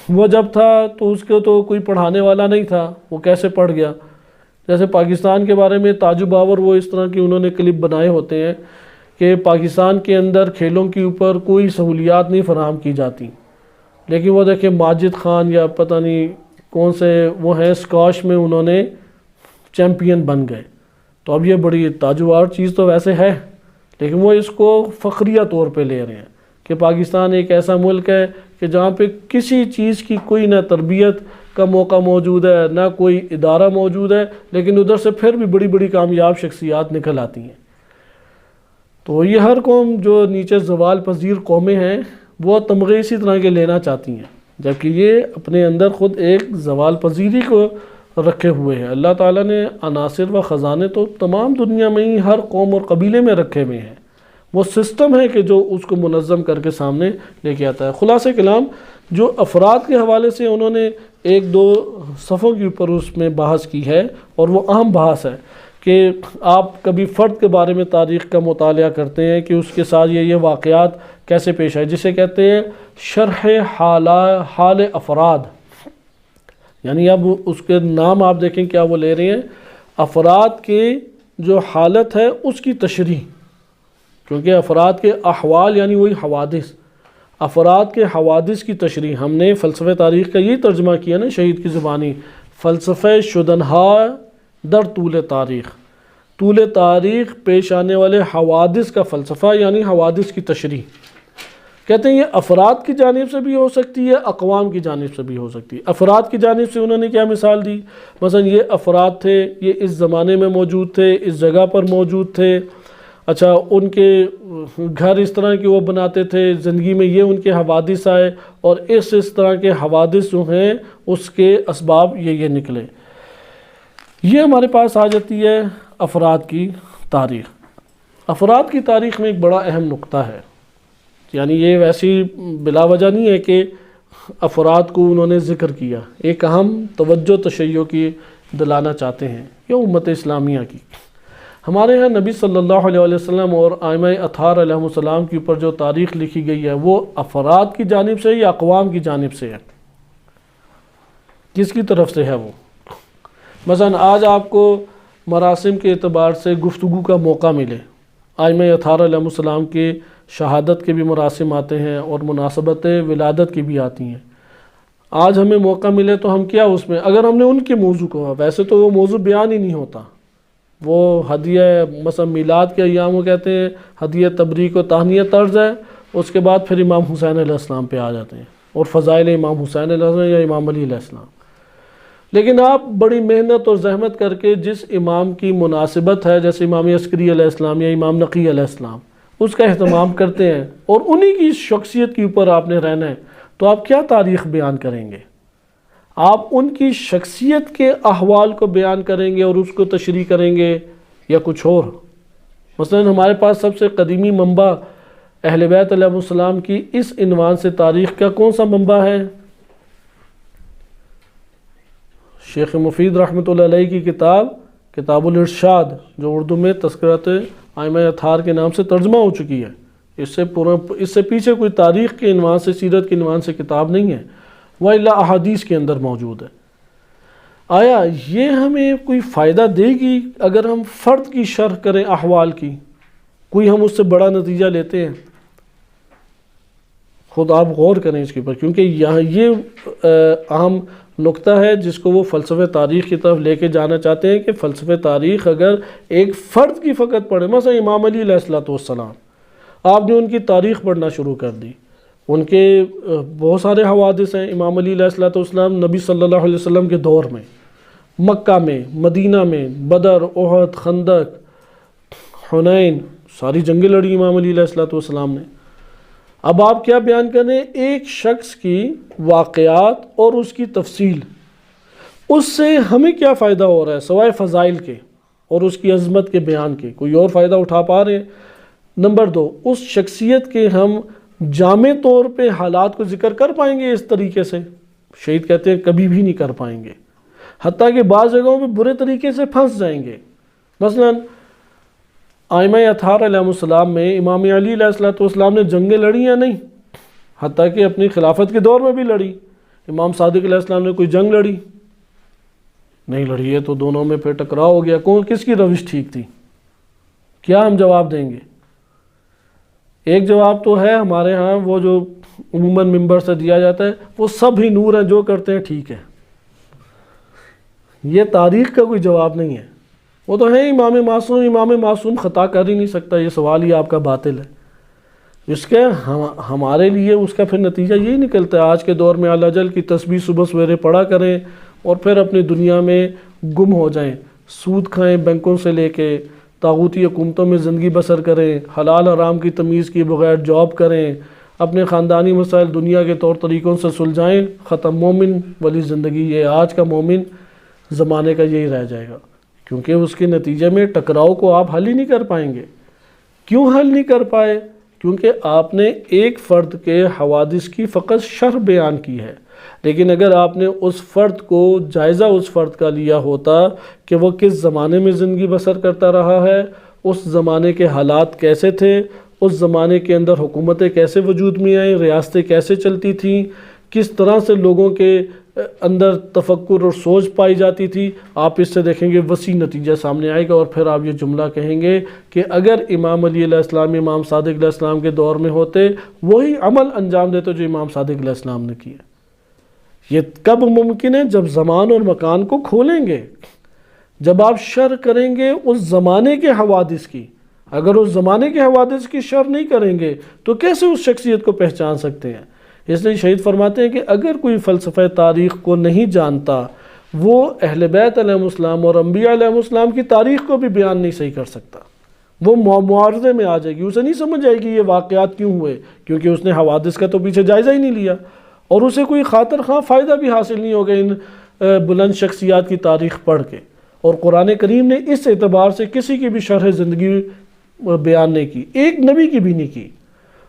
وہ جب تھا تو اس کو تو کوئی پڑھانے والا نہیں تھا، وہ کیسے پڑھ گیا؟ جیسے پاکستان کے بارے میں تاج باور وہ اس طرح کی انہوں نے کلپ بنائے ہوتے ہیں کہ پاکستان کے اندر کھیلوں کے اوپر کوئی سہولیات نہیں فراہم کی جاتی، لیکن وہ دیکھیں ماجد خان یا پتہ نہیں کون سے وہ ہیں اسکواش میں انہوں نے چیمپئن بن گئے، تو اب یہ بڑی تاجوار چیز تو ویسے ہے، لیکن وہ اس کو فخریہ طور پہ لے رہے ہیں کہ پاکستان ایک ایسا ملک ہے کہ جہاں پہ کسی چیز کی کوئی نہ تربیت کا موقع موجود ہے نہ کوئی ادارہ موجود ہے، لیکن ادھر سے پھر بھی بڑی بڑی کامیاب شخصیات نکل آتی ہیں۔ تو یہ ہر قوم جو نیچے زوال پذیر قومیں ہیں وہ تمغے اسی طرح کے لینا چاہتی ہیں، جبکہ یہ اپنے اندر خود ایک زوال پذیری کو رکھے ہوئے ہیں۔ اللہ تعالیٰ نے عناصر و خزانے تو تمام دنیا میں ہی ہر قوم اور قبیلے میں رکھے ہوئے ہیں، وہ سسٹم ہے کہ جو اس کو منظم کر کے سامنے لے کے آتا ہے۔ خلاصہ کلام جو افراد کے حوالے سے انہوں نے ایک دو صفوں کے اوپر اس میں بحث کی ہے، اور وہ اہم بحث ہے کہ آپ کبھی فرد کے بارے میں تاریخ کا مطالعہ کرتے ہیں کہ اس کے ساتھ یہ واقعات کیسے پیش آئے، جسے کہتے ہیں شرح حال افراد، یعنی اب اس کے نام آپ دیکھیں کیا وہ لے رہے ہیں، افراد کی جو حالت ہے اس کی تشریح، کیونکہ افراد کے احوال یعنی وہی حوادث، افراد کے حوادث کی تشریح ہم نے فلسفہ تاریخ کا یہی ترجمہ کیا نا شہید کی زبانی، فلسفہ شدنہا در طول تاریخ، طول تاریخ پیش آنے والے حوادث کا فلسفہ یعنی حوادث کی تشریح۔ کہتے ہیں یہ افراد کی جانب سے بھی ہو سکتی ہے، اقوام کی جانب سے بھی ہو سکتی ہے۔ افراد کی جانب سے انہوں نے کیا مثال دی؟ مثلا یہ افراد تھے، یہ اس زمانے میں موجود تھے، اس جگہ پر موجود تھے، اچھا ان کے گھر اس طرح کے وہ بناتے تھے، زندگی میں یہ ان کے حوادث آئے، اور اس طرح کے حوادث جو ہیں اس کے اسباب یہ نکلے۔ یہ ہمارے پاس آ جاتی ہے افراد کی تاریخ۔ افراد کی تاریخ میں ایک بڑا اہم نقطہ ہے، یعنی یہ ویسی بلا وجہ نہیں ہے کہ افراد کو انہوں نے ذکر کیا، ایک اہم توجہ تشیع کی دلانا چاہتے ہیں یہ امت اسلامیہ کی۔ ہمارے ہاں نبی صلی اللہ علیہ وسلم اور ائمہ اطہار علیہ السلام کے اوپر جو تاریخ لکھی گئی ہے وہ افراد کی جانب سے یا اقوام کی جانب سے ہے؟ کس کی طرف سے ہے وہ؟ مثلا آج آپ کو مراسم کے اعتبار سے گفتگو کا موقع ملے، ائمہ اطہار علیہ السلام کے شہادت کے بھی مراسم آتے ہیں اور مناسبت ولادت کی بھی آتی ہیں، آج ہمیں موقع ملے تو ہم کیا اس میں اگر ہم نے ان کے موضوع کو، ویسے تو وہ موضوع بیان ہی نہیں ہوتا، وہ ہدیہ مثلا میلاد کے ایام وہ کہتے ہیں ہدیہ تبریک و تہنیت طرز ہے، اس کے بعد پھر امام حسین علیہ السلام پہ آ جاتے ہیں اور فضائل امام حسین علیہ السلام یا امام علی علیہ السلام۔ لیکن آپ بڑی محنت اور زحمت کر کے جس امام کی مناسبت ہے، جیسے امام عسکری علیہ السلام یا امام نقی علیہ السلام، اس کا اہتمام کرتے ہیں اور انہی کی شخصیت کے اوپر آپ نے رہنا ہے، تو آپ کیا تاریخ بیان کریں گے؟ آپ ان کی شخصیت کے احوال کو بیان کریں گے اور اس کو تشریح کریں گے یا کچھ اور؟ مثلا ہمارے پاس سب سے قدیمی منبع اہل بیت علیہ السلام کی اس عنوان سے تاریخ کا کون سا منبع ہے؟ شیخ مفید رحمۃ اللہ علیہ کی کتاب الارشاد، جو اردو میں تذکرۃ ائمہ اطہار کے نام سے ترجمہ ہو چکی ہے، اس سے پیچھے کوئی تاریخ کے عنوان سے، سیرت کے عنوان سے کتاب نہیں ہے، وَإِلَّا احادیث کے اندر موجود ہے۔ آیا یہ ہمیں کوئی فائدہ دے گی اگر ہم فرد کی شرح کریں احوال کی؟ کوئی ہم اس سے بڑا نتیجہ لیتے ہیں؟ خود آپ غور کریں اس کے اوپر، کیونکہ یہاں یہ اہم نقطہ ہے جس کو وہ فلسفہ تاریخ کی طرف لے کے جانا چاہتے ہیں کہ فلسفہ تاریخ اگر ایک فرد کی فقط پڑھے، مثلا امام علی علیہ السلام، آپ نے ان کی تاریخ پڑھنا شروع کر دی، ان کے بہت سارے حوادث ہیں۔ امام علی علیہ السلام نبی صلی اللہ علیہ وسلم کے دور میں، مکہ میں، مدینہ میں، بدر، احد، خندق، حنین، ساری جنگیں لڑی امام علی علیہ السلام نے۔ اب آپ کیا بیان کریں؟ ایک شخص کی واقعات اور اس کی تفصیل، اس سے ہمیں کیا فائدہ ہو رہا ہے سوائے فضائل کے اور اس کی عظمت کے بیان کے؟ کوئی اور فائدہ اٹھا پا رہے ہیں؟ نمبر 2، اس شخصیت کے ہم جامع طور پہ حالات کو ذکر کر پائیں گے اس طریقے سے؟ شہید کہتے ہیں کبھی بھی نہیں کر پائیں گے، حتیٰ کہ بعض جگہوں پہ برے طریقے سے پھنس جائیں گے۔ مثلا ائمہ اطہار علیہ السلام میں امام علی علیہ السلام نے جنگیں لڑی یا نہیں؟ حتیٰ کہ اپنی خلافت کے دور میں بھی لڑی۔ امام صادق علیہ السلام نے کوئی جنگ لڑی؟ نہیں لڑی ہے، تو دونوں میں پھر ٹکراؤ ہو گیا، کس کی روش ٹھیک تھی؟ کیا ہم جواب دیں گے؟ ایک جواب تو ہے ہمارے ہاں، وہ جو عموماً ممبر سے دیا جاتا ہے، وہ سب ہی نور ہیں، جو کرتے ہیں ٹھیک ہے۔ یہ تاریخ کا کوئی جواب نہیں ہے، وہ تو ہے امام معصوم خطا کر ہی نہیں سکتا، یہ سوال ہی آپ کا باطل ہے۔ اس کے ہمارے لیے اس کا پھر نتیجہ یہی نکلتا ہے، آج کے دور میں الجل کی تسبیح صبح سویرے پڑھا کریں اور پھر اپنی دنیا میں گم ہو جائیں، سود کھائیں بینکوں سے لے کے، طاغوتی حکومتوں میں زندگی بسر کریں، حلال حرام کی تمیز کی بغیر جاب کریں، اپنے خاندانی مسائل دنیا کے طور طریقوں سے سلجھائیں، ختم مومن والی زندگی۔ یہ آج کا مومن زمانے کا یہی رہ جائے گا، کیونکہ اس کے نتیجے میں ٹکراؤ کو آپ حل ہی نہیں کر پائیں گے۔ کیوں حل نہیں کر پائے؟ کیونکہ آپ نے ایک فرد کے حوادث کی فقط شرح بیان کی ہے، لیکن اگر آپ نے اس فرد کو جائزہ اس فرد کا لیا ہوتا کہ وہ کس زمانے میں زندگی بسر کرتا رہا ہے، اس زمانے کے حالات کیسے تھے، اس زمانے کے اندر حکومتیں کیسے وجود میں آئیں، ریاستیں کیسے چلتی تھیں، کس طرح سے لوگوں کے اندر تفکر اور سوچ پائی جاتی تھی، آپ اس سے دیکھیں گے وسیع نتیجہ سامنے آئے گا، اور پھر آپ یہ جملہ کہیں گے کہ اگر امام علی علیہ السلام امام صادق علیہ السلام کے دور میں ہوتے، وہی عمل انجام دیتے جو امام صادق علیہ السلام نے کیا۔ یہ کب ممکن ہے؟ جب زمان اور مکان کو کھولیں گے، جب آپ شرح کریں گے اس زمانے کے حوادث کی، اگر اس زمانے کے حوادث کی شرح نہیں کریں گے تو کیسے اس شخصیت کو پہچان سکتے ہیں؟ اس لیے شہید فرماتے ہیں کہ اگر کوئی فلسفہ تاریخ کو نہیں جانتا وہ اہل بیت علیہ السلام اور انبیاء علیہ السلام کی تاریخ کو بھی بیان نہیں صحیح کر سکتا، وہ معارضے میں آ جائے گی، اسے نہیں سمجھ آئے گی یہ واقعات کیوں ہوئے، کیونکہ اس نے حوادث کا تو پیچھے جائزہ ہی نہیں لیا، اور اسے کوئی خاطر خواہ فائدہ بھی حاصل نہیں ہوگا ان بلند شخصیات کی تاریخ پڑھ کے۔ اور قرآن کریم نے اس اعتبار سے کسی کی بھی شرح زندگی بیان نہیں کی، ایک نبی کی بھی نہیں کی۔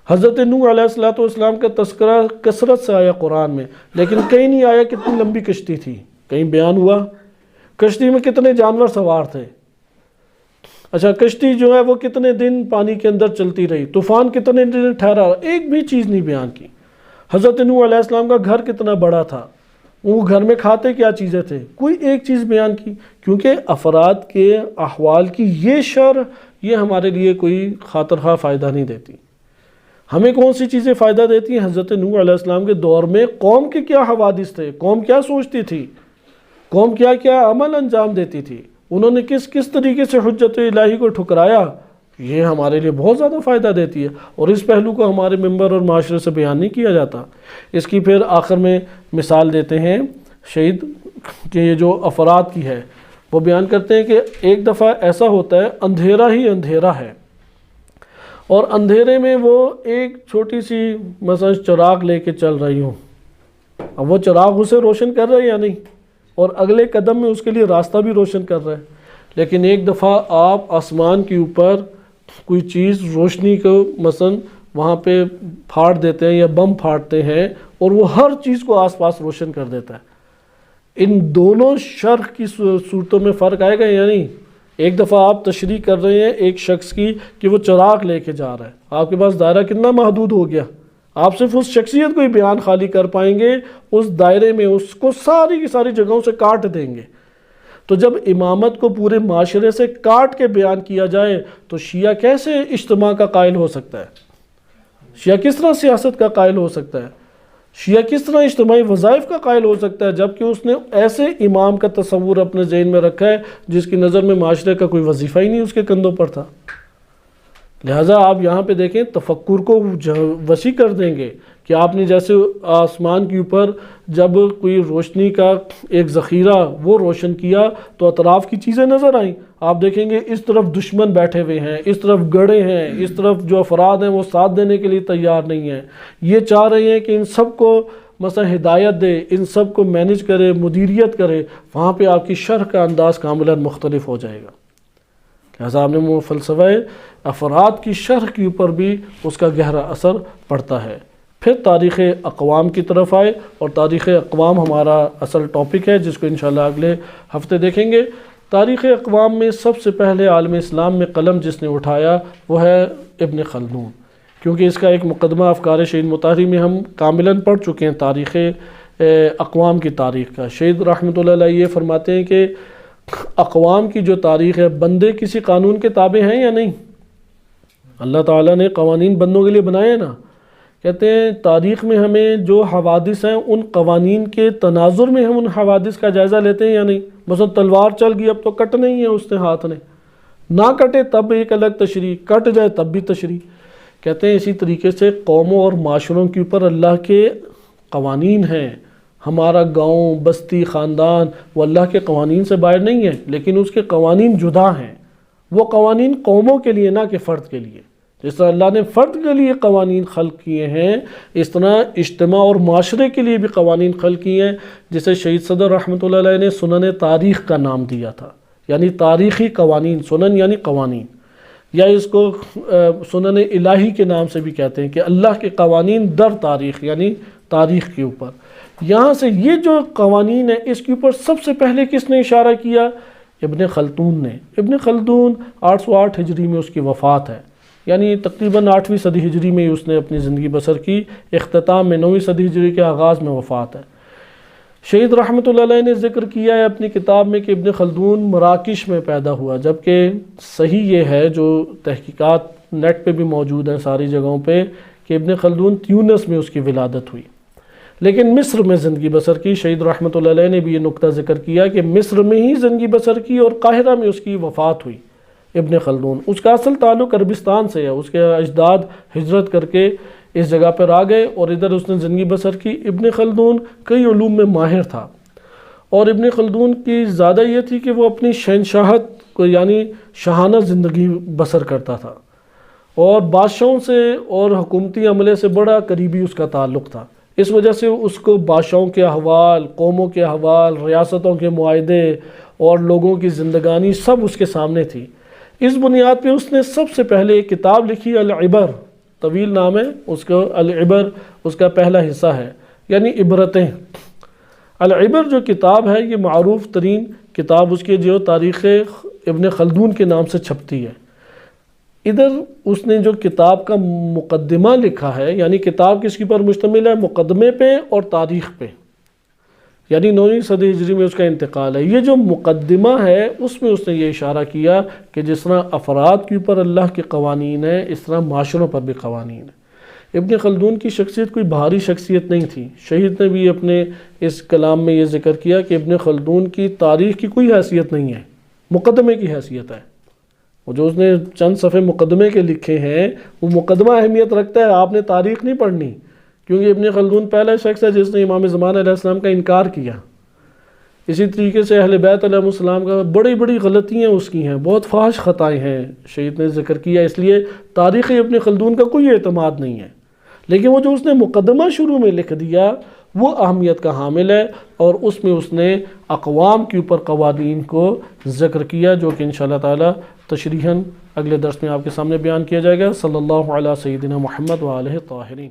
حضرت نوح علیہ السلام کا تذکرہ کثرت سے آیا قرآن میں، لیکن کہیں نہیں آیا کتنی لمبی کشتی تھی، کہیں بیان ہوا کشتی میں کتنے جانور سوار تھے، اچھا کشتی جو ہے وہ کتنے دن پانی کے اندر چلتی رہی، طوفان کتنے دن ٹھہرا، ایک بھی چیز نہیں بیان کی۔ حضرت نوح علیہ السلام کا گھر کتنا بڑا تھا، وہ گھر میں کھاتے کیا چیزیں تھے، کوئی ایک چیز بیان کی، کیونکہ افراد کے احوال کی یہ شرح یہ ہمارے لیے کوئی خاطر خواہ فائدہ نہیں دیتی۔ ہمیں کون سی چیزیں فائدہ دیتی ہیں؟ حضرت نوح علیہ السلام کے دور میں قوم کے کیا حوادث تھے، قوم کیا سوچتی تھی، قوم کیا کیا عمل انجام دیتی تھی، انہوں نے کس کس طریقے سے حجت الہی کو ٹھکرایا، یہ ہمارے لیے بہت زیادہ فائدہ دیتی ہے، اور اس پہلو کو ہمارے ممبر اور معاشرے سے بیان نہیں کیا جاتا۔ اس کی پھر آخر میں مثال دیتے ہیں شہید کہ یہ جو افراد کی ہے وہ بیان کرتے ہیں کہ ایک دفعہ ایسا ہوتا ہے اندھیرا ہی اندھیرا ہے، اور اندھیرے میں وہ ایک چھوٹی سی مثلا چراغ لے کے چل رہی ہوں، اب وہ چراغ اسے روشن کر رہا ہے یا نہیں، اور اگلے قدم میں اس کے لیے راستہ بھی روشن کر رہا ہے، لیکن ایک دفعہ آپ آسمان کے اوپر کوئی چیز روشنی کو مثلا وہاں پہ پھاڑ دیتے ہیں یا بم پھاڑتے ہیں اور وہ ہر چیز کو آس پاس روشن کر دیتا ہے۔ ان دونوں شرح کی صورتوں میں فرق آئے گا یا نہیں؟ ایک دفعہ آپ تشریح کر رہے ہیں ایک شخص کی کہ وہ چراغ لے کے جا رہا ہے، آپ کے پاس دائرہ کتنا محدود ہو گیا، آپ صرف اس شخصیت کو ہی بیان خالی کر پائیں گے، اس دائرے میں اس کو ساری کی ساری جگہوں سے کاٹ دیں گے۔ تو جب امامت کو پورے معاشرے سے کاٹ کے بیان کیا جائے تو شیعہ کیسے اجتماع کا قائل ہو سکتا ہے؟ شیعہ کس طرح سیاست کا قائل ہو سکتا ہے؟ شیعہ کس طرح اجتماعی وظائف کا قائل ہو سکتا ہے جبکہ اس نے ایسے امام کا تصور اپنے ذہن میں رکھا ہے جس کی نظر میں معاشرے کا کوئی وظیفہ ہی نہیں اس کے کندھوں پر تھا؟ لہٰذا آپ یہاں پہ دیکھیں تفکر کو وسیع کر دیں گے کہ آپ نے جیسے آسمان کے اوپر جب کوئی روشنی کا ایک ذخیرہ وہ روشن کیا تو اطراف کی چیزیں نظر آئیں، آپ دیکھیں گے اس طرف دشمن بیٹھے ہوئے ہیں، اس طرف گڑھے ہیں، اس طرف جو افراد ہیں وہ ساتھ دینے کے لیے تیار نہیں ہیں، یہ چاہ رہے ہیں کہ ان سب کو مثلا ہدایت دے، ان سب کو مینج کرے، مدیریت کرے، وہاں پہ آپ کی شرح کا انداز کاملاً مختلف ہو جائے گا۔ لہٰذا آپ نے فلسفہ افراد کی شرح کے اوپر بھی اس کا گہرا اثر پڑتا ہے۔ پھر تاریخ اقوام کی طرف آئے، اور تاریخ اقوام ہمارا اصل ٹاپک ہے جس کو انشاءاللہ اگلے ہفتے دیکھیں گے۔ تاریخ اقوام میں سب سے پہلے عالم اسلام میں قلم جس نے اٹھایا وہ ہے ابن خلدون، کیونکہ اس کا ایک مقدمہ افکار شہید مطہری میں ہم کاملاً پڑھ چکے ہیں تاریخ اقوام کی تاریخ کا۔ شہید رحمۃ اللہ علیہ یہ فرماتے ہیں کہ اقوام کی جو تاریخ ہے بندے کسی قانون کے تابع ہیں یا نہیں؟ اللہ تعالیٰ نے قوانین بندوں کے لیے بنائے ہیں نا، کہتے ہیں تاریخ میں ہمیں جو حوادث ہیں ان قوانین کے تناظر میں ہم ان حوادث کا جائزہ لیتے ہیں یا نہیں؟ مثلا تلوار چل گئی اب تو کٹنا ہی ہے اس نے ہاتھ نے، نہ کٹے تب ایک الگ تشریح، کٹ جائے تب بھی تشریح۔ کہتے ہیں اسی طریقے سے قوموں اور معاشروں کے اوپر اللہ کے قوانین ہیں، ہمارا گاؤں بستی خاندان وہ اللہ کے قوانین سے باہر نہیں ہے، لیکن اس کے قوانین جدا ہیں، وہ قوانین قوموں کے لیے نہ کہ فرد کے لیے۔ جس طرح اللہ نے فرد کے لیے قوانین خلق کیے ہیں اس طرح اجتماع اور معاشرے کے لیے بھی قوانین خلق کیے ہیں، جسے شہید صدر رحمۃ اللہ علیہ نے سنن تاریخ کا نام دیا تھا، یعنی تاریخی قوانین، سنن یعنی قوانین، یا اس کو سنن الہی کے نام سے بھی کہتے ہیں کہ اللہ کے قوانین در تاریخ یعنی تاریخ کے اوپر۔ یہاں سے یہ جو قوانین ہیں اس کے اوپر سب سے پہلے کس نے اشارہ کیا؟ ابن خلدون نے۔ ابن خلدون 808 ہجری میں اس کی وفات ہے، یعنی تقریباً 8ویں صدی ہجری میں اس نے اپنی زندگی بسر کی، اختتام میں 9ویں صدی ہجری کے آغاز میں وفات ہے۔ شہید رحمۃ اللہ علیہ نے ذکر کیا ہے اپنی کتاب میں کہ ابن خلدون مراکش میں پیدا ہوا، جبکہ صحیح یہ ہے جو تحقیقات نیٹ پہ بھی موجود ہیں ساری جگہوں پہ کہ ابن خلدون تیونس میں اس کی ولادت ہوئی، لیکن مصر میں زندگی بسر کی۔ شہید رحمۃ اللہ علیہ نے بھی یہ نقطہ ذکر کیا کہ مصر میں ہی زندگی بسر کی اور قاہرہ میں اس کی وفات ہوئی۔ ابن خلدون، اس کا اصل تعلق عربستان سے ہے، اس کے اجداد ہجرت کر کے اس جگہ پر آ گئے اور ادھر اس نے زندگی بسر کی۔ ابن خلدون کئی علوم میں ماہر تھا، اور ابن خلدون کی زیادہ یہ تھی کہ وہ اپنی شہنشاہت کو یعنی شاہانہ زندگی بسر کرتا تھا، اور بادشاہوں سے اور حکومتی عملے سے بڑا قریبی اس کا تعلق تھا۔ اس وجہ سے اس کو بادشاہوں کے احوال، قوموں کے احوال، ریاستوں کے معاہدے اور لوگوں کی زندگانی سب اس کے سامنے تھی۔ اس بنیاد پہ اس نے سب سے پہلے ایک کتاب لکھی، العبر، طویل نام ہے اس کا، العبر اس کا پہلا حصہ ہے، یعنی عبرتیں۔ العبر جو کتاب ہے یہ معروف ترین کتاب اس کے جو تاریخ ابن خلدون کے نام سے چھپتی ہے۔ ادھر اس نے جو کتاب کا مقدمہ لکھا ہے، یعنی کتاب کس کی پر مشتمل ہے؟ مقدمے پہ اور تاریخ پہ، یعنی 9ویں صدی ہجری میں اس کا انتقال ہے۔ یہ جو مقدمہ ہے اس میں اس نے یہ اشارہ کیا کہ جس طرح افراد کے اوپر اللہ کے قوانین ہیں، اس طرح معاشروں پر بھی قوانین ہیں۔ ابن خلدون کی شخصیت کوئی بھاری شخصیت نہیں تھی۔ شہید نے بھی اپنے اس کلام میں یہ ذکر کیا کہ ابن خلدون کی تاریخ کی کوئی حیثیت نہیں ہے، مقدمے کی حیثیت ہے۔ وہ جو اس نے چند صفحے مقدمے کے لکھے ہیں وہ مقدمہ اہمیت رکھتا ہے، آپ نے تاریخ نہیں پڑھنی، کیونکہ ابن خلدون پہلا شخص ہے جس نے امام زمان علیہ السلام کا انکار کیا۔ اسی طریقے سے اہل بیت علیہ السلام کا بڑی بڑی غلطیاں اس کی ہیں، بہت فاحش خطائیں ہیں، شہید نے ذکر کیا۔ اس لیے تاریخ ابن خلدون کا کوئی اعتماد نہیں ہے، لیکن وہ جو اس نے مقدمہ شروع میں لکھ دیا وہ اہمیت کا حامل ہے، اور اس میں اس نے اقوام کے اوپر قوانین کو ذکر کیا، جو کہ انشاءاللہ تعالی تشریحاً اگلے درس میں آپ کے سامنے بیان کیا جائے گا۔ صلی اللہ علیہ سیدنا محمد وآلہ الطاہرین۔